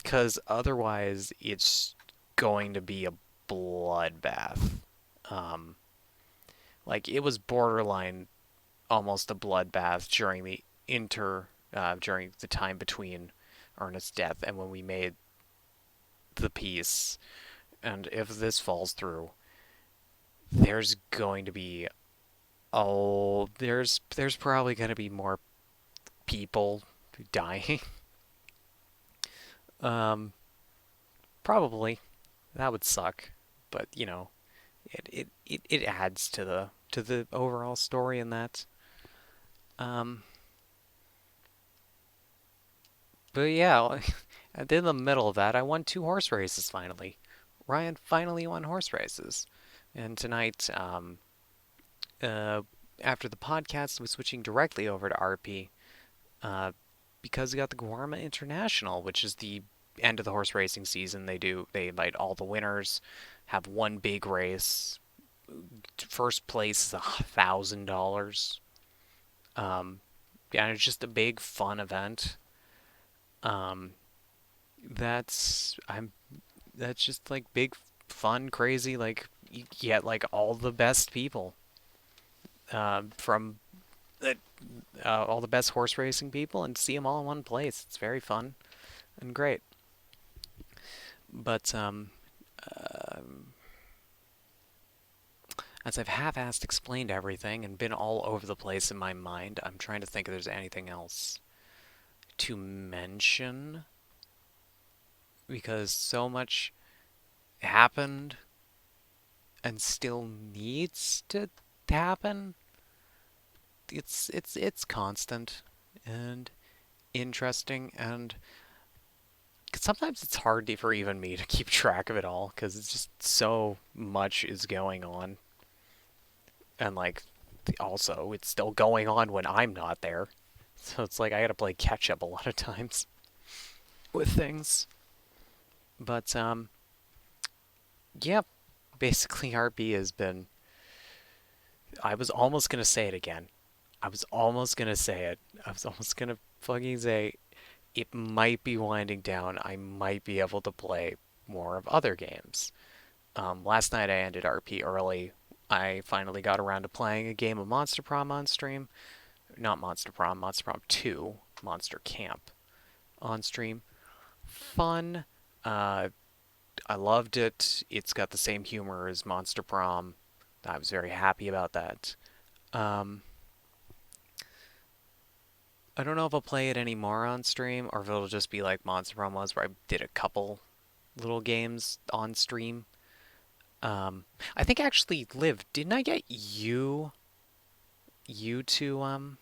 because otherwise it's going to be a bloodbath. Um, like it was borderline almost a bloodbath during the time between Ernest's death and when we made the piece. And if this falls through, there's going to be there's probably going to be more people dying. um, Probably that would suck, but it adds to the overall story in that. Um, but yeah, and in the middle of that, I won two horse races finally. Ryan finally won horse races, and tonight, uh, after the podcast, we're switching directly over to RP, uh, because we got the Guarma International, which is the end of the horse racing season. They invite all the winners, have one big race. First place is $1,000. Um, yeah, it's just a big fun event. Um, that's I'm that's just like big fun, crazy. Like you get like all the best people, from the, all the best horse racing people, and see them all in one place. It's very fun and great. But as I've half-assed explained everything and been all over the place in my mind, I'm trying to think if there's anything else to mention, because so much happened and still needs to happen. It's constant and interesting, and sometimes it's hard for even me to keep track of it all because it's just so much is going on, and like also it's still going on when I'm not there. So it's like I gotta play catch up a lot of times with things. But yeah, basically RP has been. I was almost gonna say it again. I was almost gonna say it. I was almost gonna fucking say it might be winding down. I might be able to play more of other games. Last night I ended RP early. I finally got around to playing a game of Monster Prom on stream. Not Monster Prom, Monster Prom 2, Monster Camp on stream. Fun. Uh, I loved it. It's got the same humor as Monster Prom. I was very happy about that. Um, I don't know if I'll play it anymore on stream or if it'll just be like Monster Prom was, where I did a couple little games on stream. I think actually, Liv, didn't I get you to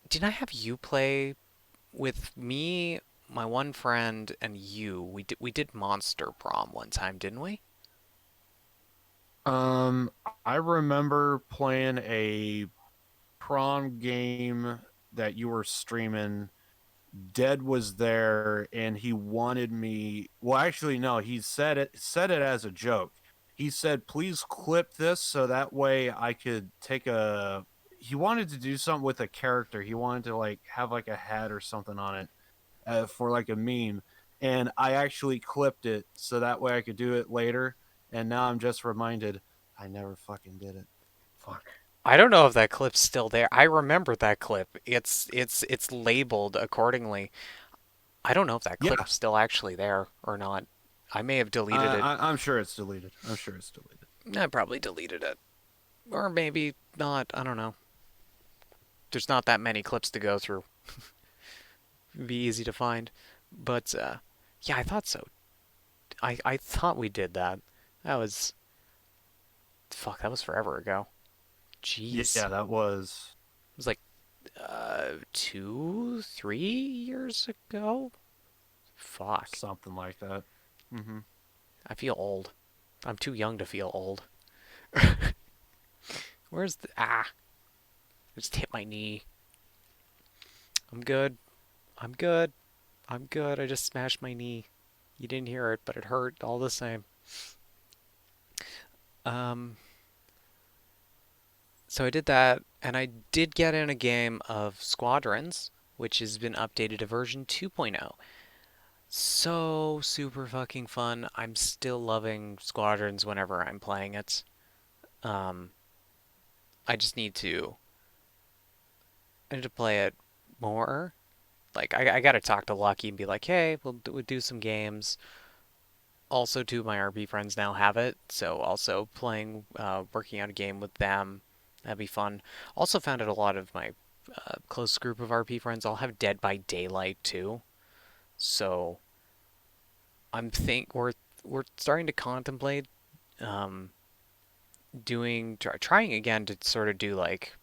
didn't I have you play with me, my one friend, and you? We did Monster Prom one time, didn't we? Um, I remember playing a prom game that you were streaming. Dead was there and he wanted me, well, actually no, he said it as a joke. He said, please clip this so that way I could take a, he wanted to do something with a character. He wanted to like have like a hat or something on it, for like a meme. And I actually clipped it so that way I could do it later. And now I'm just reminded I never fucking did it. Fuck. I don't know if that clip's still there. I remember that clip. It's labeled accordingly. I don't know if that Yeah, clip's still actually there or not. I may have deleted it. I'm sure it's deleted. I'm sure it's deleted. I probably deleted it. Or maybe not. I don't know. There's not that many clips to go through. It'd be easy to find. But yeah, I thought so. I thought we did that. That was fuck, that was forever ago. Jeez. Yeah, It that was was like 2, 3 years ago? Fuck. something like that. Hmm. I feel old. I'm too young to feel old. Where's the I just hit my knee. I'm good. I'm good. I'm good. I just smashed my knee. You didn't hear it, but it hurt all the same. Um, so I did that, and I did get in a game of Squadrons, which has been updated to version 2.0. So super fucking fun. I'm still loving Squadrons whenever I'm playing it. Um, I just I need to play it more. Like I gotta talk to Lucky and be like, hey, we'll do some games. Also, two of my RP friends now have it, so also playing, working out a game with them, that'd be fun. Also found out a lot of my close group of RP friends all have Dead by Daylight too, so we're we're starting to contemplate um, trying again to sort of do like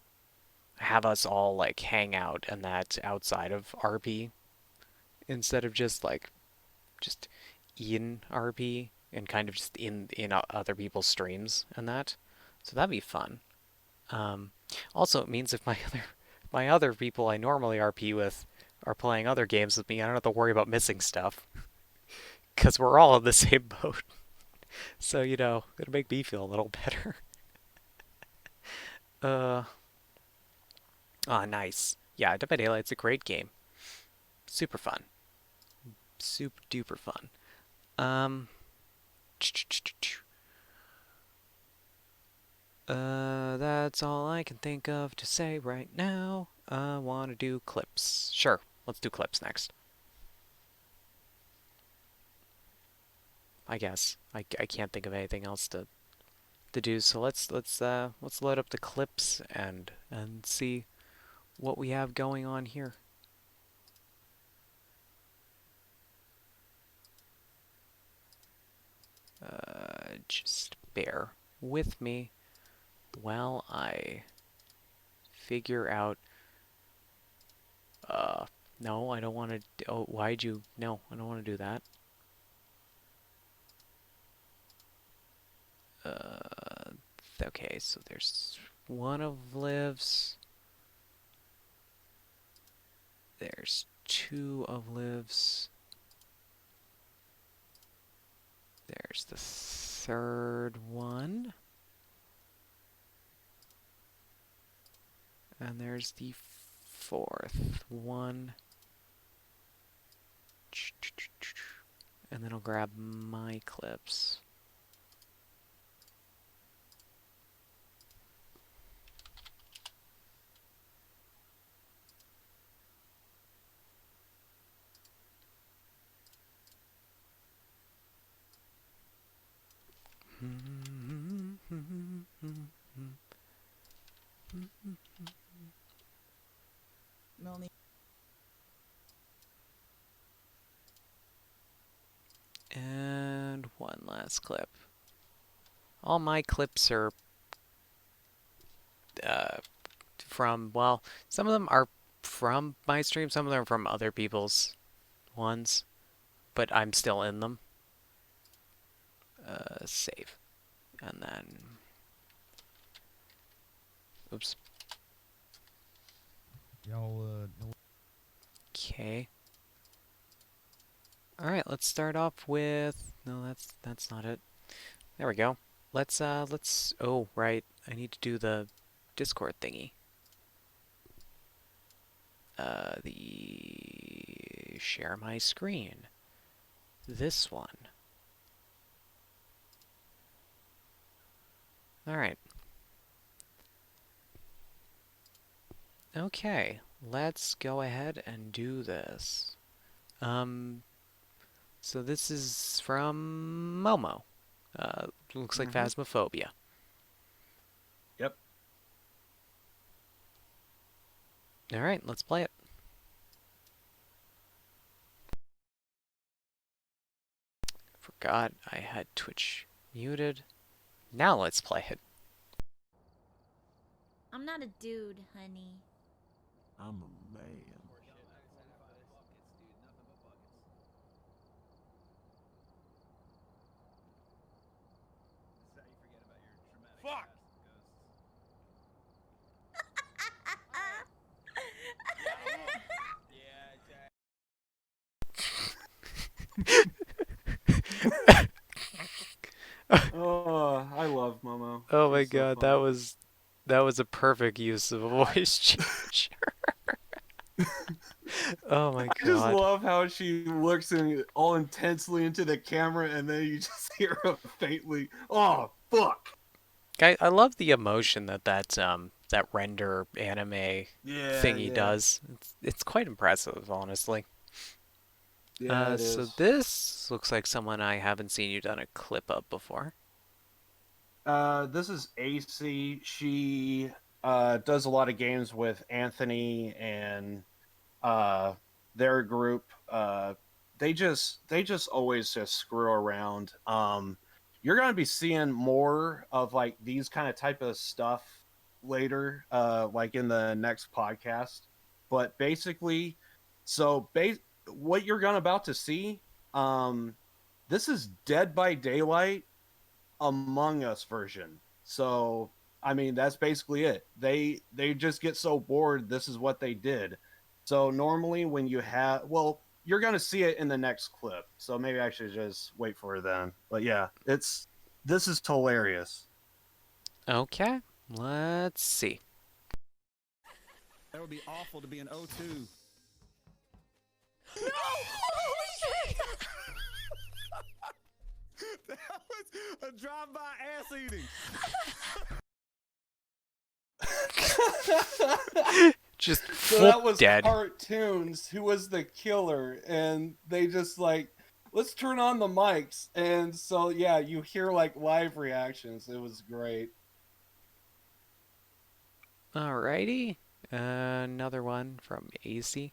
have us all like hang out and that outside of RP instead of just in RP and kind of just in other people's streams and that. So that'd be fun. Um, Also, it means if my other people I normally RP with are playing other games with me, I don't have to worry about missing stuff because we're all in the same boat. So it'll make me feel a little better. Uh, nice. Yeah, Dead by Daylight's a great game. Super fun. Super duper fun. Um, that's all I can think of to say right now. I want to do clips. Sure, let's do clips next. I guess I can't think of anything else to do. So let's load up the clips and see what we have going on here. Just bear with me while I figure out. No, I don't want to. Oh, why'd you? No, I don't want to do that. Okay, so there's one of lives. There's two of lives. There's the third one. And there's the fourth one. And then I'll grab my clips. Melanie. And one last clip. All my clips are well, some of them are from my stream, some of them are from other people's ones, but I'm still in them. Save. And then... Oops. Y'all, Okay. Alright, let's start off with... No, that's not it. There we go. Let's... Oh, right. I need to do the Discord thingy. The... Share my screen. This one. Alright. Okay, let's go ahead and do this. So this is from Momo. Looks like Phasmophobia. Yep. Alright, let's play it. Forgot I had Twitch muted. Now let's play it. I'm not a dude, honey. I'm a man. Fuck! Oh, I love Momo. Oh my She's so god, funny. that was a perfect use of a voice changer. Oh my I just god. love how she looks all intensely into the camera, and then you just hear her faintly. Oh, fuck! I love the emotion that render anime Yeah, thingy yeah. does. It's quite impressive, honestly. Yeah, it So is. this looks like someone I haven't seen you done a clip of before. This is AC. She does a lot of games with Anthony and their group. they just always just screw around. You're gonna be seeing more of like these kind of type of stuff later, like in the next podcast. But basically, what you're gonna about to see, this is Dead by Daylight Among Us version. So I mean that's basically it. They just get so bored. This is what they did. So normally when you have, well, you're gonna see it in the next clip. So maybe I should just wait for it then. But yeah, this is hilarious. Okay, let's see. That would be awful to be an O2. That was a drive-by ass eating. Just So that was dead. Cartoons, who was the killer, and they just like, let's turn on the mics, and so yeah, you hear like live reactions. It was great. Alrighty, another one from AC.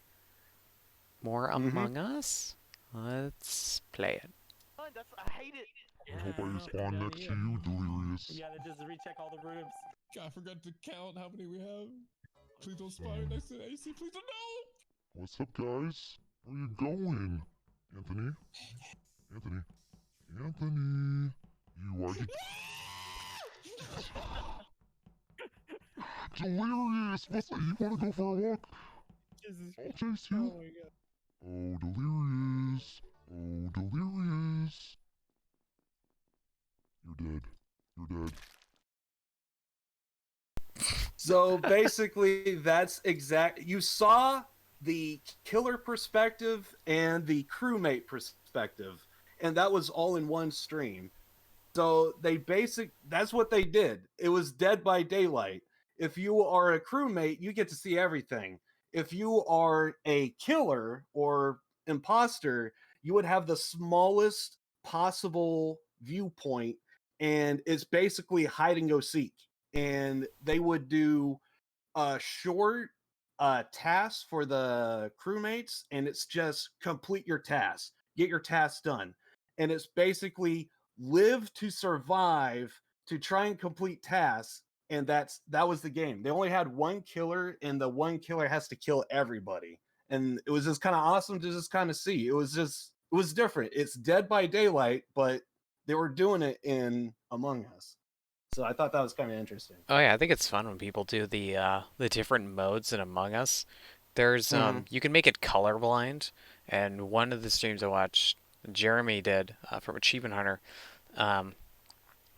More Among Us. Let's play it. I hate it. I hope I respawn next to you, Delirious. You gotta just recheck all the rooms. I forgot to count how many we have. Please don't spawn it next to AC. Please don't. No! What's up, guys? Where you going? Anthony? Anthony? Anthony? You are... Delirious! What's up? You wanna go for a walk? I'll chase you. my god. Oh, Delirious. Oh, Delirious. You're dead. You're dead. So basically, that's exact. You saw the killer perspective and the crewmate perspective, and that was all in one stream. So that's what they did. It was Dead by Daylight. If you are a crewmate, you get to see everything. If you are a killer or imposter, you would have the smallest possible viewpoint, and it's basically hide and go seek. And they would do a short task for the crewmates, and it's just complete your task, get your task done, and it's basically live to survive to try and complete tasks. And that was the game. They only had one killer, and the one killer has to kill everybody. And it was just kind of awesome to just kind of see. It was different. It's Dead by Daylight, but they were doing it in Among Us. So I thought that was kind of interesting. Oh yeah, I think it's fun when people do the different modes in Among Us. There's you can make it colorblind, and one of the streams I watched, Jeremy did from Achievement Hunter,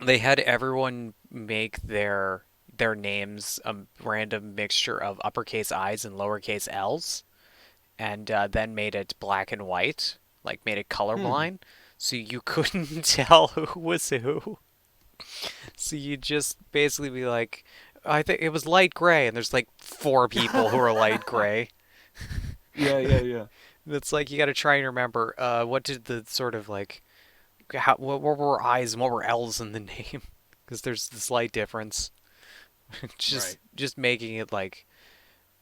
they had everyone make their names a random mixture of uppercase I's and lowercase L's, and then made it black and white, like made it colorblind, so you couldn't tell who was who. So you just basically be like, I think it was light gray, and there's like 4 people who are light gray. Yeah. It's like you got to try and remember what did the sort of like, what were I's and what were L's in the name, because there's the slight difference. Just making it like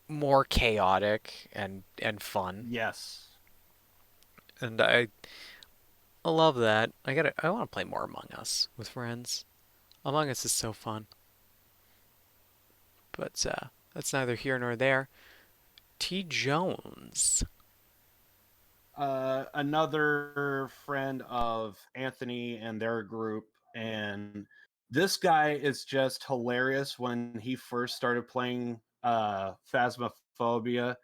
more chaotic and fun. Yes. And I love that. I want to play more Among Us with friends. Among Us is so fun. But that's neither here nor there. T. Jones. Another friend of Anthony and their group, and this guy is just hilarious when he first started playing Phasmophobia,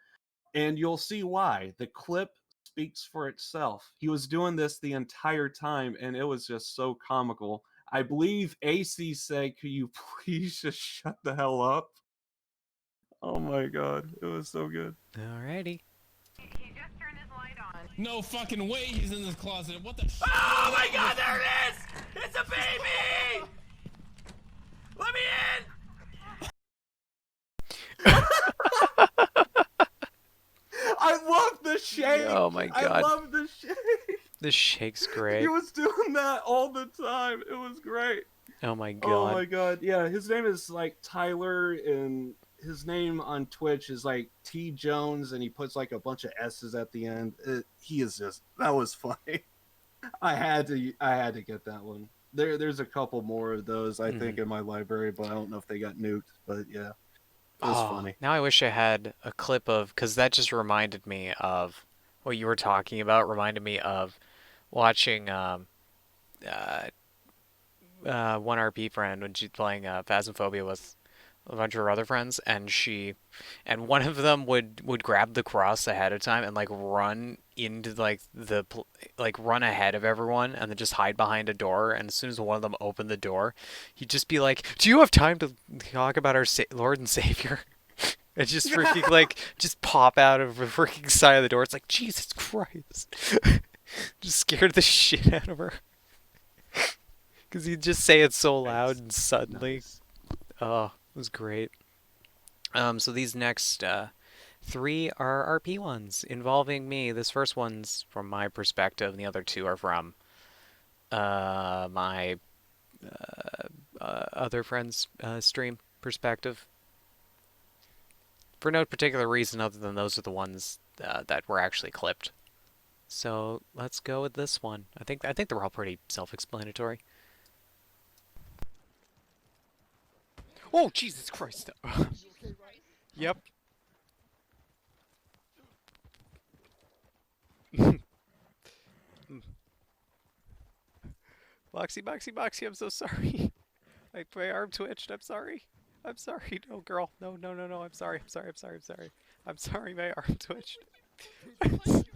and you'll see why. The clip speaks for itself. He was doing this the entire time, and it was just so comical. I believe AC said, "Could you please just shut the hell up?" Oh my god, it was so good. Alrighty. No fucking way he's in this closet. What the shit? Oh my god, there it is! It's a baby! Let me in! I love the shake. Oh my I god. love the shake. This shake's great. He was doing that all the time. It was great. Oh my Oh god. my god. Yeah, his name is like Tyler, and his name on Twitch is like T Jones, and he puts like a bunch of S's at the end. He is just that was funny. I had to get that one. There's a couple more of those I think in my library, but I don't know if they got nuked. But yeah, it was funny. Now I wish I had a clip of, because that just reminded me of what you were talking about. Reminded me of watching one RP friend when she's playing Phasmophobia with a bunch of her other friends, and one of them would grab the cross ahead of time and like run into like run ahead of everyone and then just hide behind a door. And as soon as one of them opened the door, he'd just be like, "Do you have time to talk about our Lord and Savior?" And just freaking like just pop out of the freaking side of the door. It's like, Jesus Christ. Just scared the shit out of her. Because he'd just say it so loud and suddenly. Oh, it was great. So these next 3 are RP ones involving me. This first one's from my perspective, and the other 2 are from my other friend's stream perspective. For no particular reason other than those are the ones that were actually clipped. So let's go with this one. I think they're all pretty self-explanatory. Oh, Jesus Christ. Yep. Boxy, I'm so sorry. My arm twitched. I'm sorry. I'm sorry. No, girl. No. I'm sorry. I'm sorry, my arm twitched. I'm so sorry.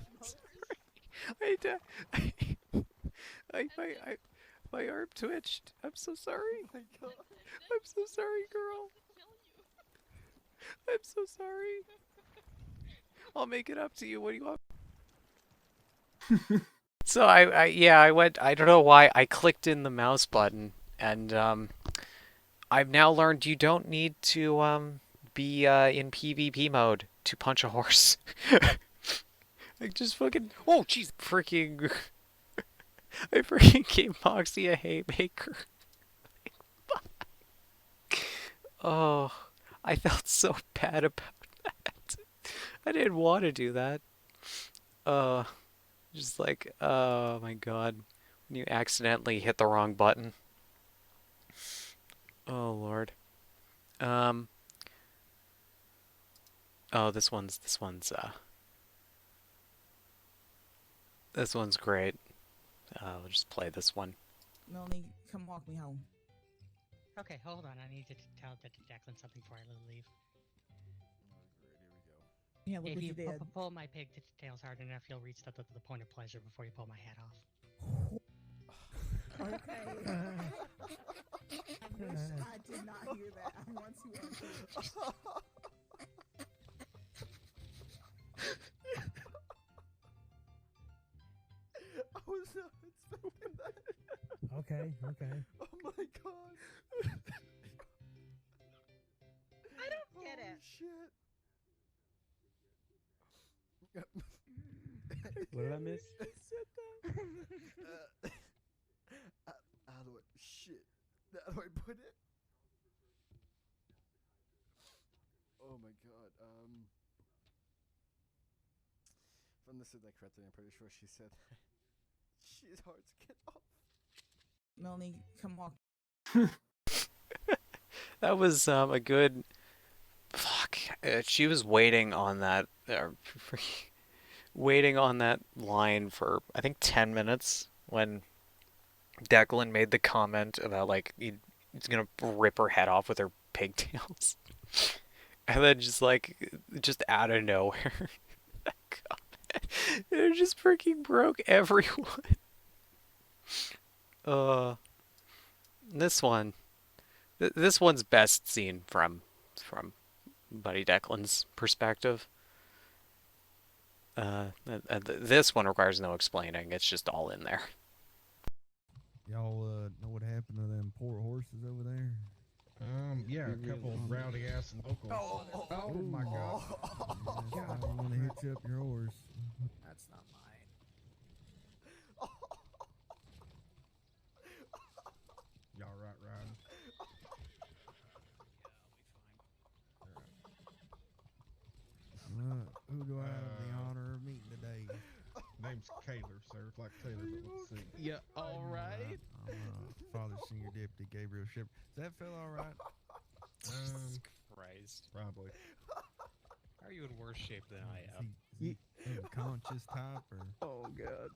My arm twitched. I'm so sorry. I'm so sorry, girl. I'm so sorry. I'll make it up to you. What do you want? So I went. I don't know why I clicked in the mouse button, and I've now learned you don't need to be in PvP mode to punch a horse. Like just fucking. Oh jeez, freaking. I freaking gave Moxie a haymaker. Oh, I felt so bad about that. I didn't want to do that. Just like, oh my god. When you accidentally hit the wrong button. Oh lord. Oh, this one's great. We'll just play this one. Melanie, come walk me home. Okay, hold on. I need to tell Declan something before I leave. Yeah, look If what you you did. pull my pigtails hard enough, you'll reach the point of pleasure before you pull my hat off. Okay. I wish I did not hear that. I want to I was not expecting that. Okay. Oh my god. I don't get it. Shit. What did I miss? I said that. How do I? Shit. How do I put it? Oh my god. If I understood that correctly, I'm pretty sure she said that she's hard to get off. Melanie, come walk. That was a good. Fuck. She was waiting on that. Waiting on that line for I think 10 minutes when Declan made the comment about like he's gonna rip her head off with her pigtails, and then just out of nowhere, that comment, it just freaking broke everyone. This one's best seen from Buddy Declan's perspective. This one requires no explaining. It's just all in there. Y'all know what happened to them poor horses over there? Yeah, a couple of rowdy ass locals. Oh my god. Yeah, I want to hitch up your horse. That's not mine. Y'all right, Ryan? Brock Taylor, but let's see. Yeah, all right. I'm Father Senior Deputy Gabriel Shepard. Is that fella all right? Jesus Christ. Probably. How are you in worse shape than I Is am? he unconscious type or? Oh God.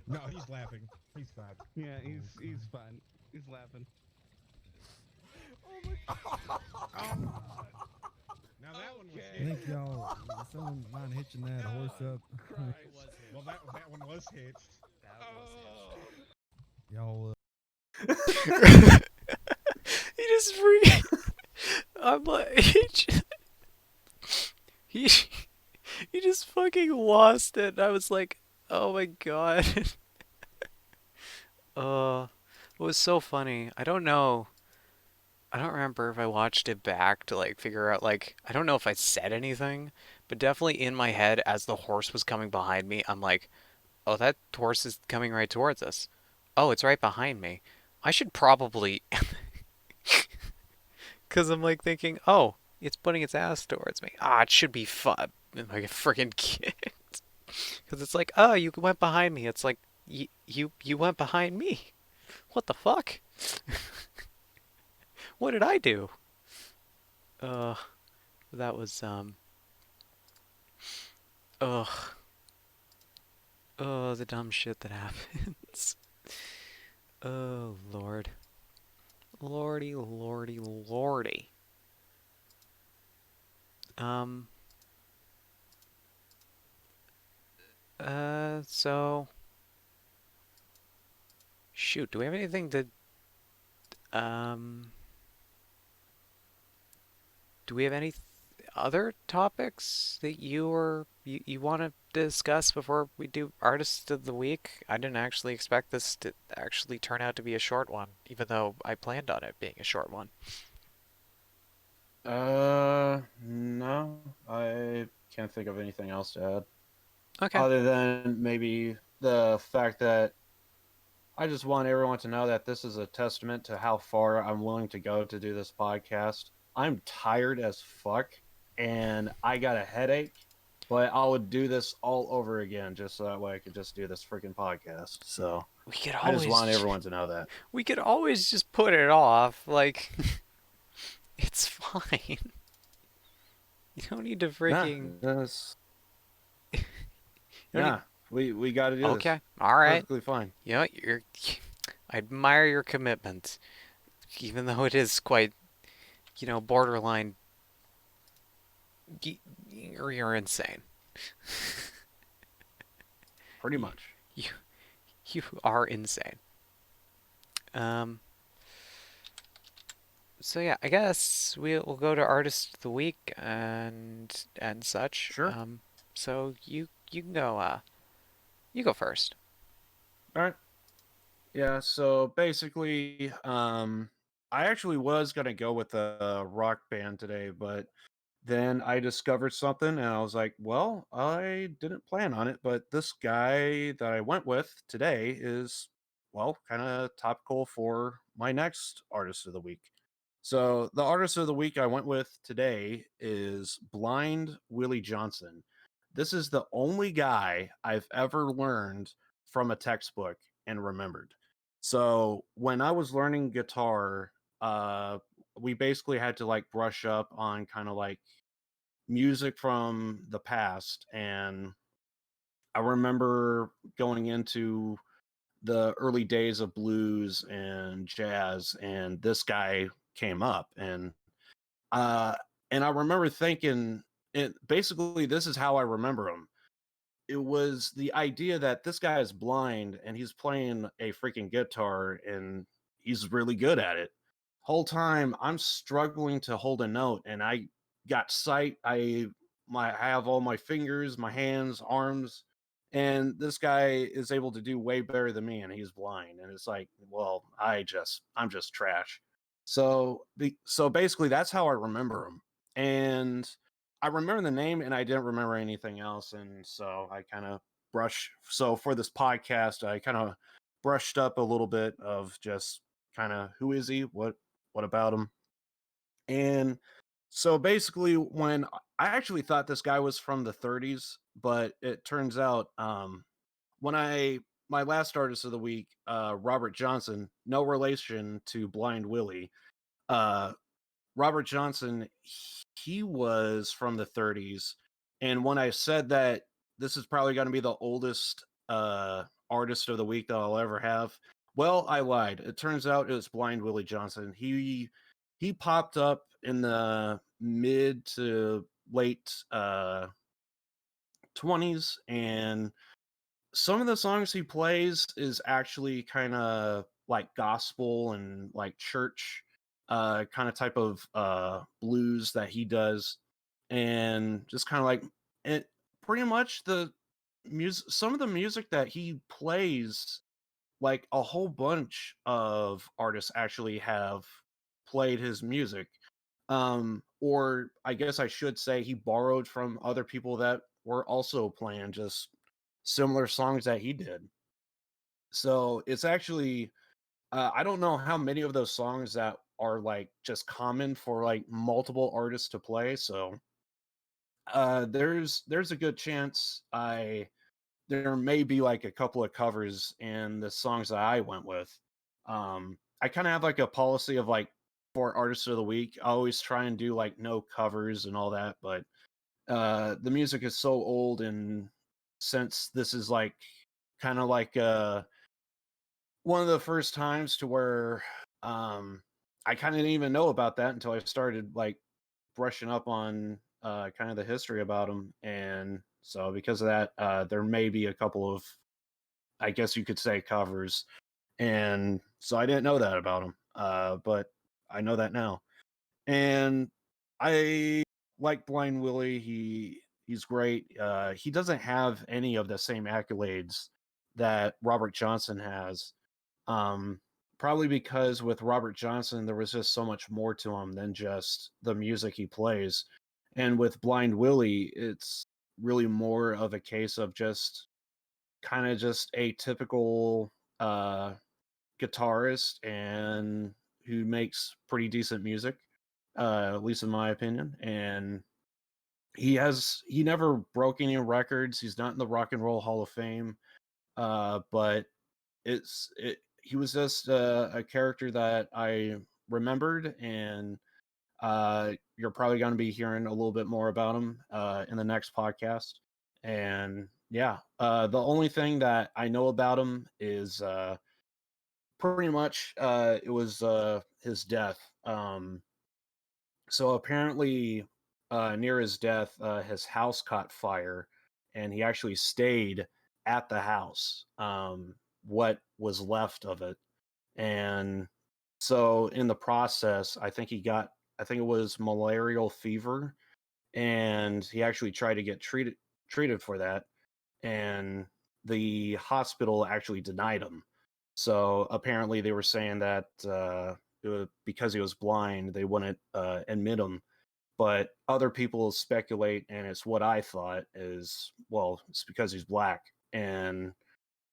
No, he's laughing. He's fine. Yeah, he's fine. He's laughing. Now that one was I hit. think y'all, someone mind hitching that horse up. Well, that one was hitched. Y'all, He just free. I'm like, he just fucking lost it. I was like, oh my god. It was so funny. I don't know. I don't remember if I watched it back to like figure out like I don't know if I said anything, but definitely in my head as the horse was coming behind me, I'm like, oh, that horse is coming right towards us. Oh, it's right behind me. I should probably because I'm like thinking, oh, it's putting its ass towards me. Ah, it should be fun. Like a freaking kid. Because it's like, oh, you went behind me. It's like, you went behind me. What the fuck? What did I do? That was, ugh. Oh, the dumb shit that happens. Oh, Lord. Lordy, lordy, lordy. So... Shoot, do we have anything to... Do we have any other topics that you want to discuss before we do Artist of the Week? I didn't actually expect this to actually turn out to be a short one, even though I planned on it being a short one. No, I can't think of anything else to add. Okay. Other than maybe the fact that I just want everyone to know that this is a testament to how far I'm willing to go to do this podcast. I'm tired as fuck, and I got a headache, but I would do this all over again just so that way I could just do this freaking podcast. So We could I just always want everyone to know that. We could always just put it off. Like, it's fine. You don't need to freaking. Yeah, we got to do this. Okay, all right. Perfectly fine. You know, I admire your commitment, even though it is quite, borderline. You're insane. Pretty much. You are insane. So yeah, I guess we'll go to Artist of the Week and such. Sure. So you can go. You go first. All right. Yeah. So basically, I actually was gonna go with a rock band today, but then I discovered something, and I was like, well, I didn't plan on it, but this guy that I went with today is, well, kind of topical for my next Artist of the Week. So the Artist of the Week I went with today is Blind Willie Johnson. This is the only guy I've ever learned from a textbook and remembered. So when I was learning guitar, we basically had to like brush up on kind of like music from the past. And I remember going into the early days of blues and jazz, and this guy came up, and I remember thinking, it basically this is how I remember him. It was the idea that this guy is blind and he's playing a freaking guitar and he's really good at it. Whole time I'm struggling to hold a note, and I got sight. I have all my fingers, my hands, arms, and this guy is able to do way better than me, and he's blind. And it's like, well, I'm just trash. So basically that's how I remember him. And I remember the name and I didn't remember anything else. And so I kind of for this podcast, I kind of brushed up a little bit of just kind of who is he? What about him? And so basically I actually thought this guy was from the 30s, but it turns out when my last artist of the week, Robert Johnson, no relation to Blind Willie. Robert Johnson, he was from the 30s, and when I said that this is probably going to be the oldest artist of the week that I'll ever have, well, I lied. It turns out it was Blind Willie Johnson. He popped up in the mid to late 20s, and some of the songs he plays is actually kind of like gospel and like church kind of type of blues that he does, and just kind of like it. Pretty much the music, some of the music that he plays, like a whole bunch of artists actually have played his music. Or I guess I should say he borrowed from other people that were also playing just similar songs that he did. So it's actually I don't know how many of those songs that are like just common for like multiple artists to play. So there's a good chance there may be like a couple of covers in the songs that I went with. I kind of have like a policy of like for artists of the week, I always try and do like no covers and all that, but the music is so old, and since this is like kind of like one of the first times to where I kind of didn't even know about that until I started like brushing up on kind of the history about him, and so because of that, there may be a couple of, I guess you could say, covers, and so I didn't know that about him, but I know that now, and I like Blind Willie. He's great. He doesn't have any of the same accolades that Robert Johnson has. Probably because with Robert Johnson, there was just so much more to him than just the music he plays. And with Blind Willie, it's really more of a case of just kind of just a typical guitarist and who makes pretty decent music, at least in my opinion. And he never broke any records. He's not in the Rock and Roll Hall of Fame, but he was just a character that I remembered, and you're probably going to be hearing a little bit more about him in the next podcast. And yeah, the only thing that I know about him is pretty much it was his death. So apparently, near his death, his house caught fire, and he actually stayed at the house, what was left of it. And so in the process, I think it was malarial fever, and he actually tried to get treated for that, and the hospital actually denied him. So apparently they were saying that because he was blind, they wouldn't admit him. But other people speculate, and it's what I thought is, well, it's because he's black. And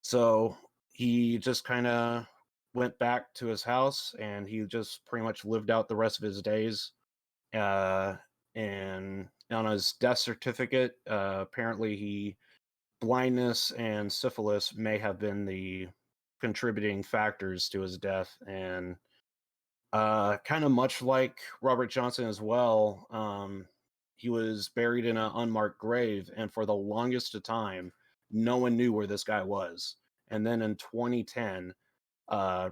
so he just kind of went back to his house, and he just pretty much lived out the rest of his days. And on his death certificate, apparently blindness and syphilis may have been the contributing factors to his death. And kind of much like Robert Johnson as well, he was buried in an unmarked grave, and for the longest of time, no one knew where this guy was. And then in 2010,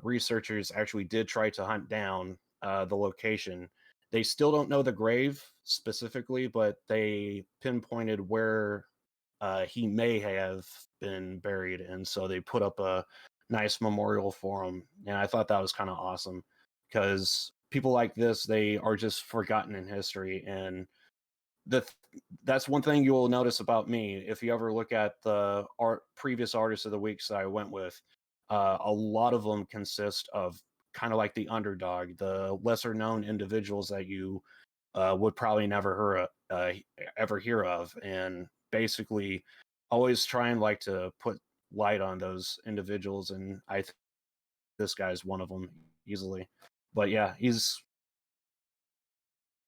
researchers actually did try to hunt down the location. They still don't know the grave specifically, but they pinpointed where he may have been buried, and so they put up a nice memorial for him. And I thought that was kind of awesome, because people like this, they are just forgotten in history. And that's one thing you will notice about me if you ever look at the previous artists of the weeks that I went with. A lot of them consist of kind of like the underdog, the lesser known individuals that you would probably never ever hear of, and basically always try and like to put light on those individuals. And I think this guy's one of them easily. But yeah, he's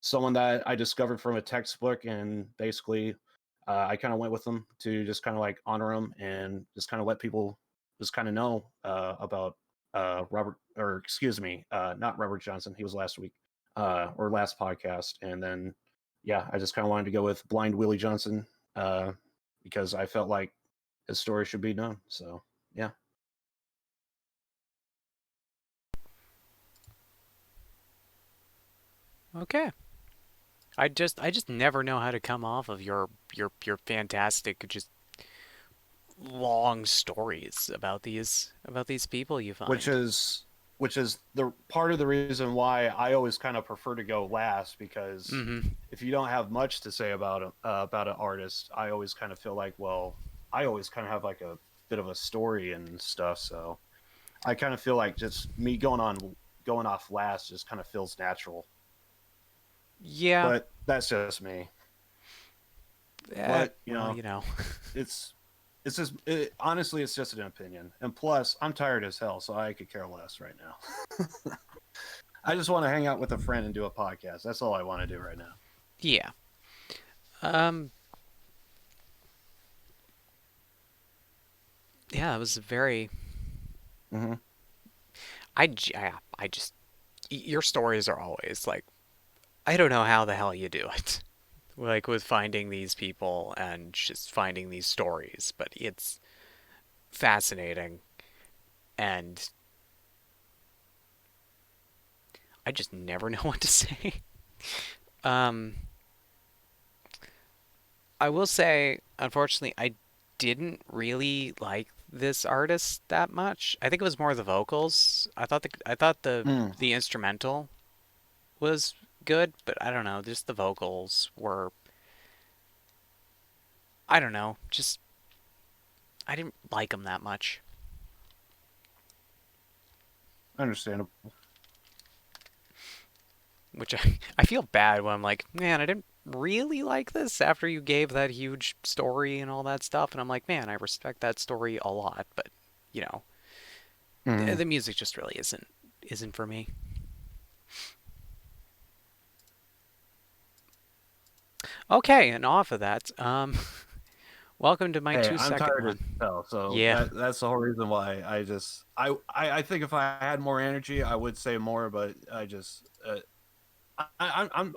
someone that I discovered from a textbook, and basically I kind of went with them to just kind of like honor them and just kind of let people just kind of know about Robert, or excuse me, not Robert Johnson. He was last week or last podcast. And then, yeah, I just kind of wanted to go with Blind Willie Johnson because I felt like his story should be known. So, yeah. Okay. I just never know how to come off of your fantastic, just long stories about these people you find. Which is the part of the reason why I always kind of prefer to go last, because if you don't have much to say about an artist, I always kind of feel like, well, I always kind of have like a bit of a story and stuff, so I kind of feel like just me going off last just kind of feels natural. Yeah, but that's just me. But it's just honestly, it's just an opinion. And plus, I'm tired as hell, so I could care less right now. I just want to hang out with a friend and do a podcast. That's all I want to do right now. Yeah. Yeah, it was very. I just your stories are always like, I don't know how the hell you do it. Like with finding these people and just finding these stories, but it's fascinating, and I just never know what to say. I will say, unfortunately, I didn't really like this artist that much. I think it was more the vocals. I thought the instrumental was good, but I don't know, just the vocals were, I don't know, just I didn't like them that much. Understandable. Which I feel bad when I'm like, man, I didn't really like this after you gave that huge story and all that stuff, and I'm like, man, I respect that story a lot, but the music just really isn't for me. Okay, and off of that, welcome to my 2 second I'm tired one. as hell, so Yeah. that's the whole reason why I think if I had more energy, I would say more, but I just I'm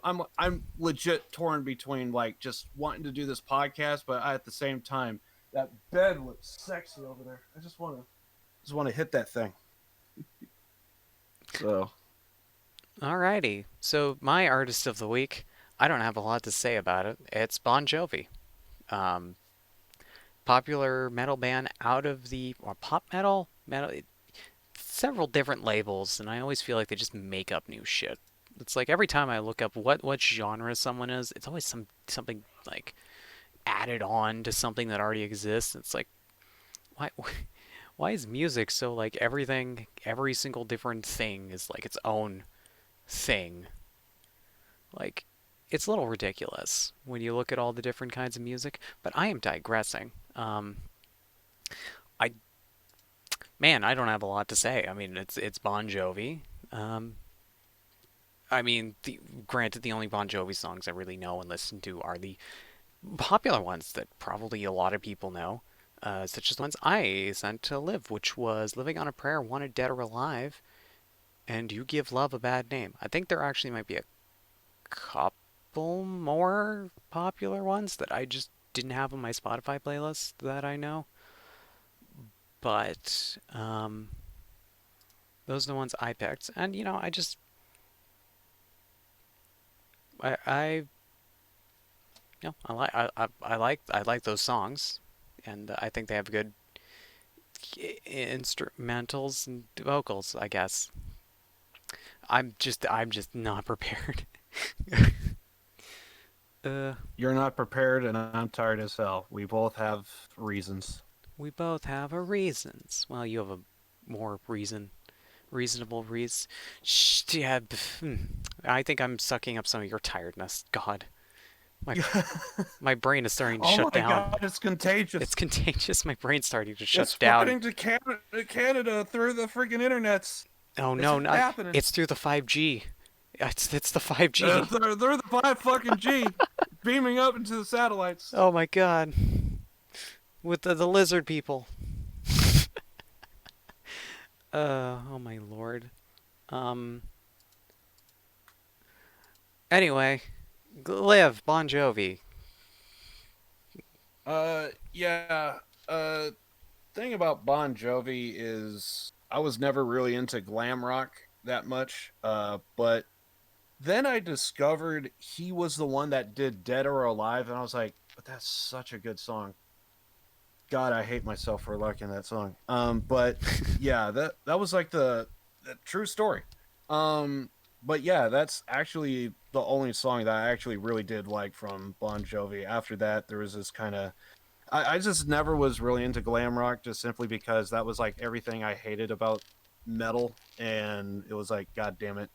legit torn between like just wanting to do this podcast, but at the same time, that bed looks sexy over there. I just want to hit that thing. So, Alrighty. So my artist of the week, I don't have a lot to say about it. It's Bon Jovi. Popular metal band out of or pop metal, several different labels, and I always feel like they just make up new shit. It's like every time I look up what genre someone is, it's always something like added on to something that already exists. It's like, why is music so like everything, every single different thing is like its own thing? Like, it's a little ridiculous when you look at all the different kinds of music, but I am digressing. I don't have a lot to say. I mean, it's Bon Jovi. I mean, granted, the only Bon Jovi songs I really know and listen to are the popular ones that probably a lot of people know, such as the ones I sent to Liv, which was Living on a Prayer, Wanted Dead or Alive, and You Give Love a Bad Name. I think there actually might be a couple more popular ones that I just didn't have on my Spotify playlist that I know. But those are the ones I picked, and I like those songs, and I think they have good instrumentals and vocals, I guess. I'm just not prepared. You're not prepared, and I'm tired as hell. We both have reasons. We both have our reasons. Well, you have a more reasonable reason. Yeah, I think I'm sucking up some of your tiredness. God. My brain is starting to shut down. Oh my God, it's contagious. It's contagious. My brain's starting to shut down. It's spreading to Canada through the freaking internets. Oh no, it's through the 5G. It's the 5G. They're the 5 fucking G. beaming up into the satellites. Oh my god. With the lizard people. Oh my lord. Anyway, Liv, Bon Jovi. Yeah. Thing about Bon Jovi is I was never really into glam rock that much. But then I discovered he was the one that did Dead or Alive, and I was like, but that's such a good song. God, I hate myself for liking that song. But yeah, that was like the true story. But yeah, that's actually the only song that I actually really did like from Bon Jovi. After that, there was this kind of I just never was really into glam rock, just simply because that was like everything I hated about metal, and it was like, God damn it,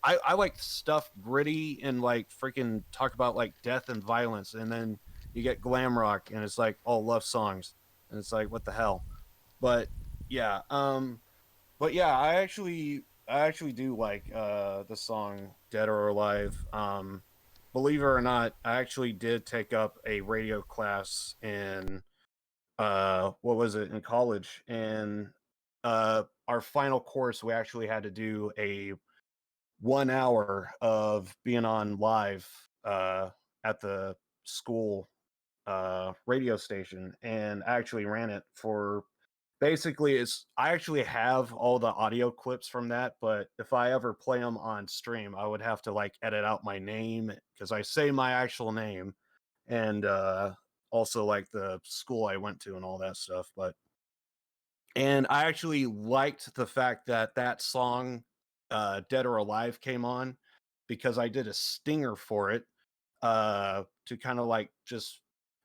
I like stuff gritty and like freaking talk about like death and violence, and then you get glam rock and it's like all love songs, and it's like, what the hell? But yeah, I actually do like the song Dead or Alive. Believe it or not, I actually did take up a radio class in what was it, in college, and our final course we actually had to do a 1 hour of being on live at the school radio station, and I actually ran it for basically it's I actually have all the audio clips from that, but if I ever play them on stream, I would have to like edit out my name because I say my actual name, and also like the school I went to and all that stuff. But and I actually liked the fact that that song, Dead or Alive, came on because I did a stinger for it, to kind of like just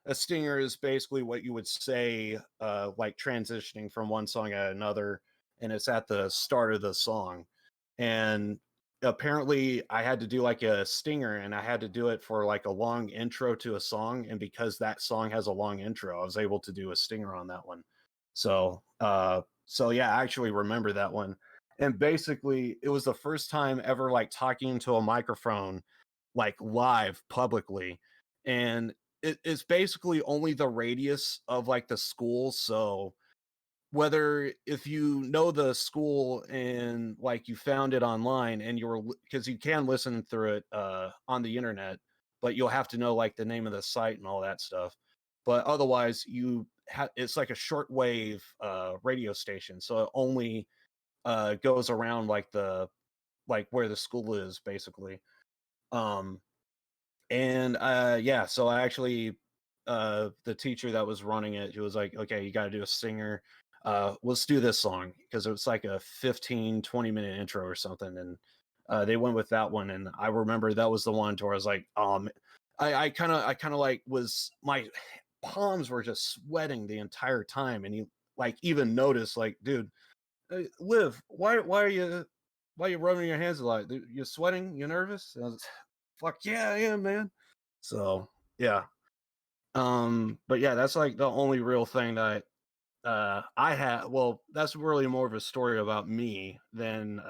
a stinger is basically what you would say, like transitioning from one song to another, and it's at the start of the song. And apparently, I had to do like a stinger, and I had to do it for like a long intro to a song. And because that song has a long intro, I was able to do a stinger on that one. So yeah, I actually remember that one. And basically, it was the first time ever like talking into a microphone like live publicly, and it's basically only the radius of like the school. So whether if you know the school and like you found it online and you were because you can listen through it on the internet, but you'll have to know like the name of the site and all that stuff. But otherwise it's like a shortwave radio station, so it only goes around like the like where the school is basically. um and yeah, so I actually the teacher that was running it, he was like, okay, you got to do a singer. Let's do this song, because it was like a 15-20 minute intro or something, and they went with that one. And I remember that was the one to where I was like, I kind of like was my palms were just sweating the entire time, and he like even noticed like, dude, Liv, why are you rubbing your hands a lot? You're sweating, you're nervous? And I was, fuck yeah, I am, man. So yeah. But yeah, that's like the only real thing that I had. Well, that's really more of a story about me than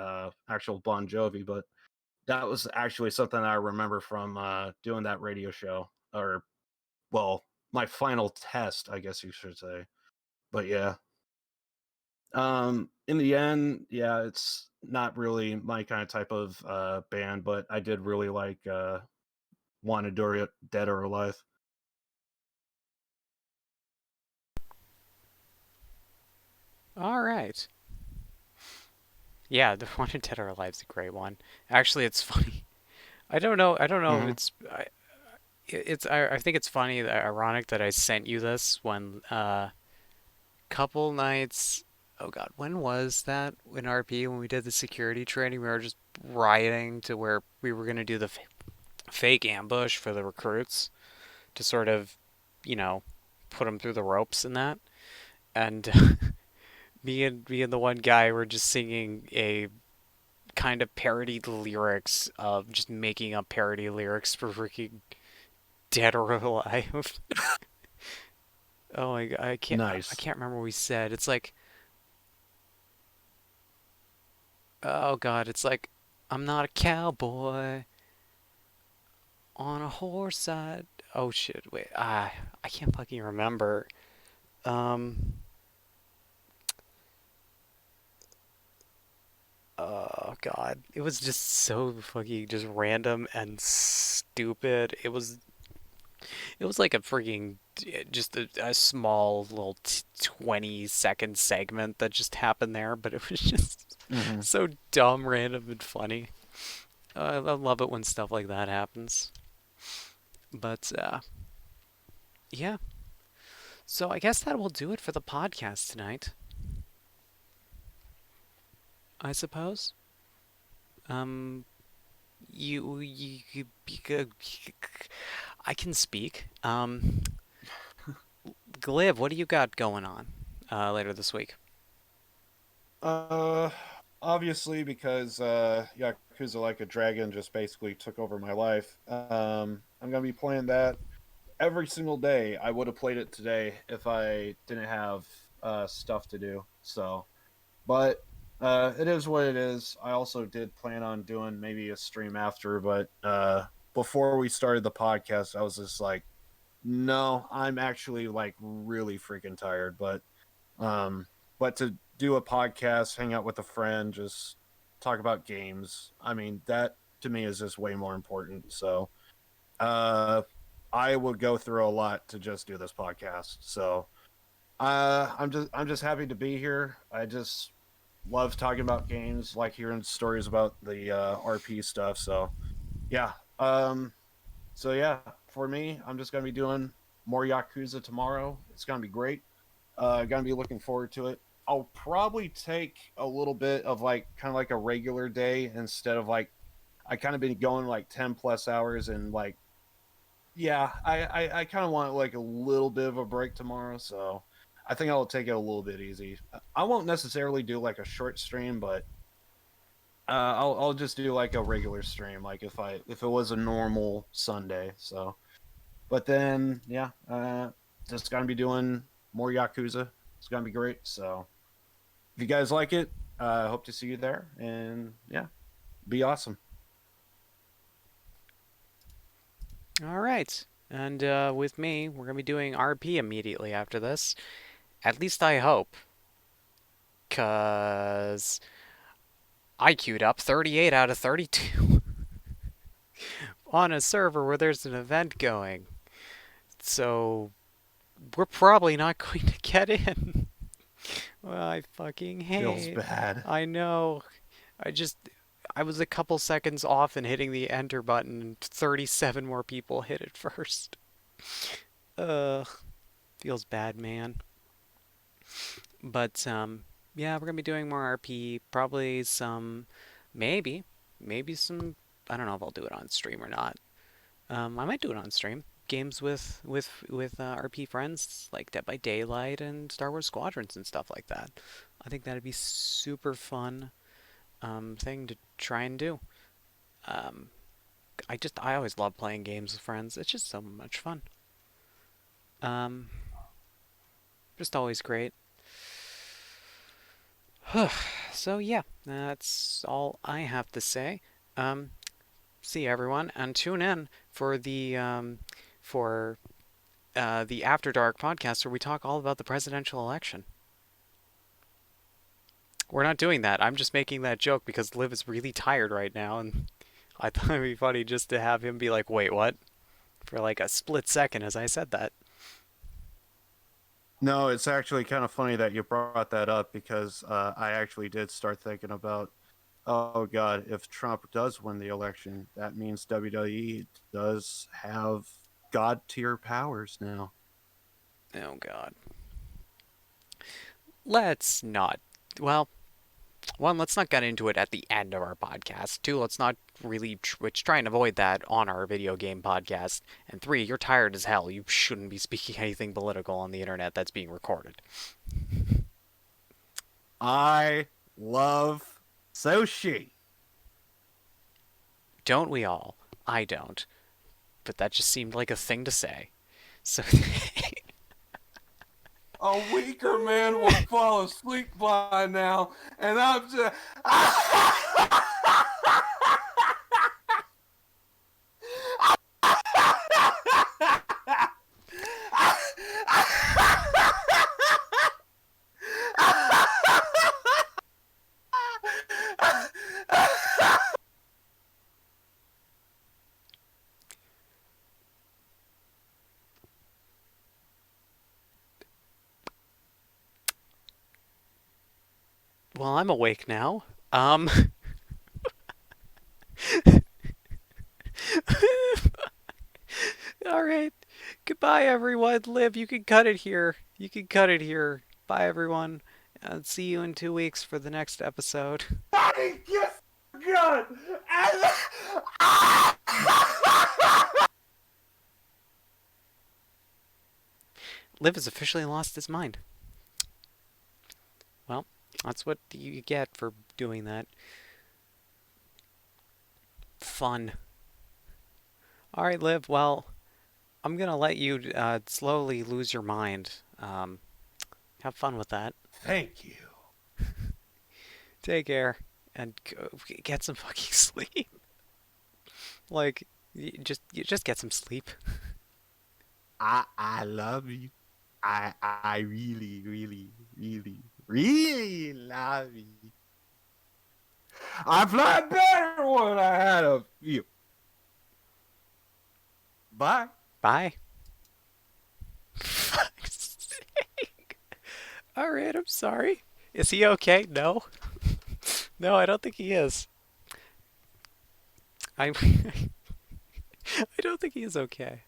actual Bon Jovi, but that was actually something I remember from doing that radio show, or well, my final test, I guess you should say. But yeah. In the end, yeah, it's not really my kind of type of band, but I did really like Wanted Dead or Alive. All right. Yeah, the one in Dead or Alive's a great one. Actually, it's funny. I don't know. I don't know if Mhm. I think it's funny, ironic that I sent you this when couple nights. Oh God, when was that in RP when we did the security training? We were just rioting to where we were gonna do the fake ambush for the recruits to sort of, you know, put them through the ropes and that. And me and the one guy were just singing a kind of parodied lyrics of just making up parody lyrics for freaking Dead or Alive. Oh my God, I Nice. can't remember what we said. It's like, oh God, it's like, I'm not a cowboy. On a horse oh shit, wait. I can't fucking remember. Oh god. It was just so fucking just random and stupid. It was like a freaking just a small little 20-second segment that just happened there, but it was just so dumb, random, and funny. I love it when stuff like that happens. But yeah. So I guess that will do it for the podcast tonight. I suppose. You I can speak. Glib, what do you got going on later this week? Obviously, because Yakuza Like a Dragon just basically took over my life. I'm gonna be playing that every single day. I would have played it today if I didn't have stuff to do. So, but it is what it is. I also did plan on doing maybe a stream after, but before we started the podcast, I was just like, no, I'm actually like really freaking tired. But to do a podcast, hang out with a friend, just talk about games. I mean, that to me is just way more important. So, I would go through a lot to just do this podcast. So, I'm just happy to be here. I just love talking about games, like hearing stories about the RP stuff. So, yeah. So yeah, for me, I'm just gonna be doing more Yakuza tomorrow. It's gonna be great. Gonna be looking forward to it. I'll probably take a little bit of like kind of like a regular day instead of like I kind of been going like 10 plus hours and like yeah, I kind of want like a little bit of a break tomorrow, so I think I'll take it a little bit easy. I won't necessarily do like a short stream, but I'll just do like a regular stream, like if it was a normal Sunday. So, but then yeah, just gonna be doing more Yakuza. It's gonna be great. So, if you guys like it, I hope to see you there, and yeah, be awesome. All right. And with me, we're going to be doing RP immediately after this. At least I hope. Because I queued up 38 out of 32 on a server where there's an event going. So we're probably not going to get in. Well, I fucking hate. Feels bad. I know. I was a couple seconds off and hitting the enter button, and 37 more people hit it first. Feels bad, man. But yeah, we're gonna be doing more RP. Probably maybe some. I don't know if I'll do it on stream or not. I might do it on stream. Games with RP friends like Dead by Daylight and Star Wars Squadrons and stuff like that. I think that'd be super fun thing to try and do. I always love playing games with friends. It's just so much fun. Just always great. So yeah, that's all I have to say. See you everyone, and tune in for the After Dark podcast where we talk all about the presidential election. We're not doing that. I'm just making that joke because Liv is really tired right now, and I thought it'd be funny just to have him be like, "Wait, what?" for like a split second as I said that. No, it's actually kind of funny that you brought that up because I actually did start thinking about, oh God, if Trump does win the election, that means WWE does have God tier powers now. Oh God. Let's not. Well, one, let's not get into it at the end of our podcast. Two, let's not really try and avoid that on our video game podcast. And three, you're tired as hell. You shouldn't be speaking anything political on the internet that's being recorded. I love sushi. Don't we all? I don't. But that just seemed like a thing to say. So... A weaker man will fall asleep by now, and I'm just... Well, I'm awake now. Um. All right. Goodbye, everyone. Liv, you can cut it here. You can cut it here. Bye, everyone. And see you in 2 weeks for the next episode. Honey, yes, good. Liv has officially lost his mind. Well, that's what you get for doing that. Fun. Alright, Liv, well, I'm gonna let you slowly lose your mind. Have fun with that. Thank you. Take care, and go get some fucking sleep. Like, you just get some sleep. I love you. I really, really, really, really love you. I fly better when I had a few. Bye. Bye. Fuck's sake. Alright, I'm sorry. Is he okay? No. No, I don't think he is. I don't think he is okay.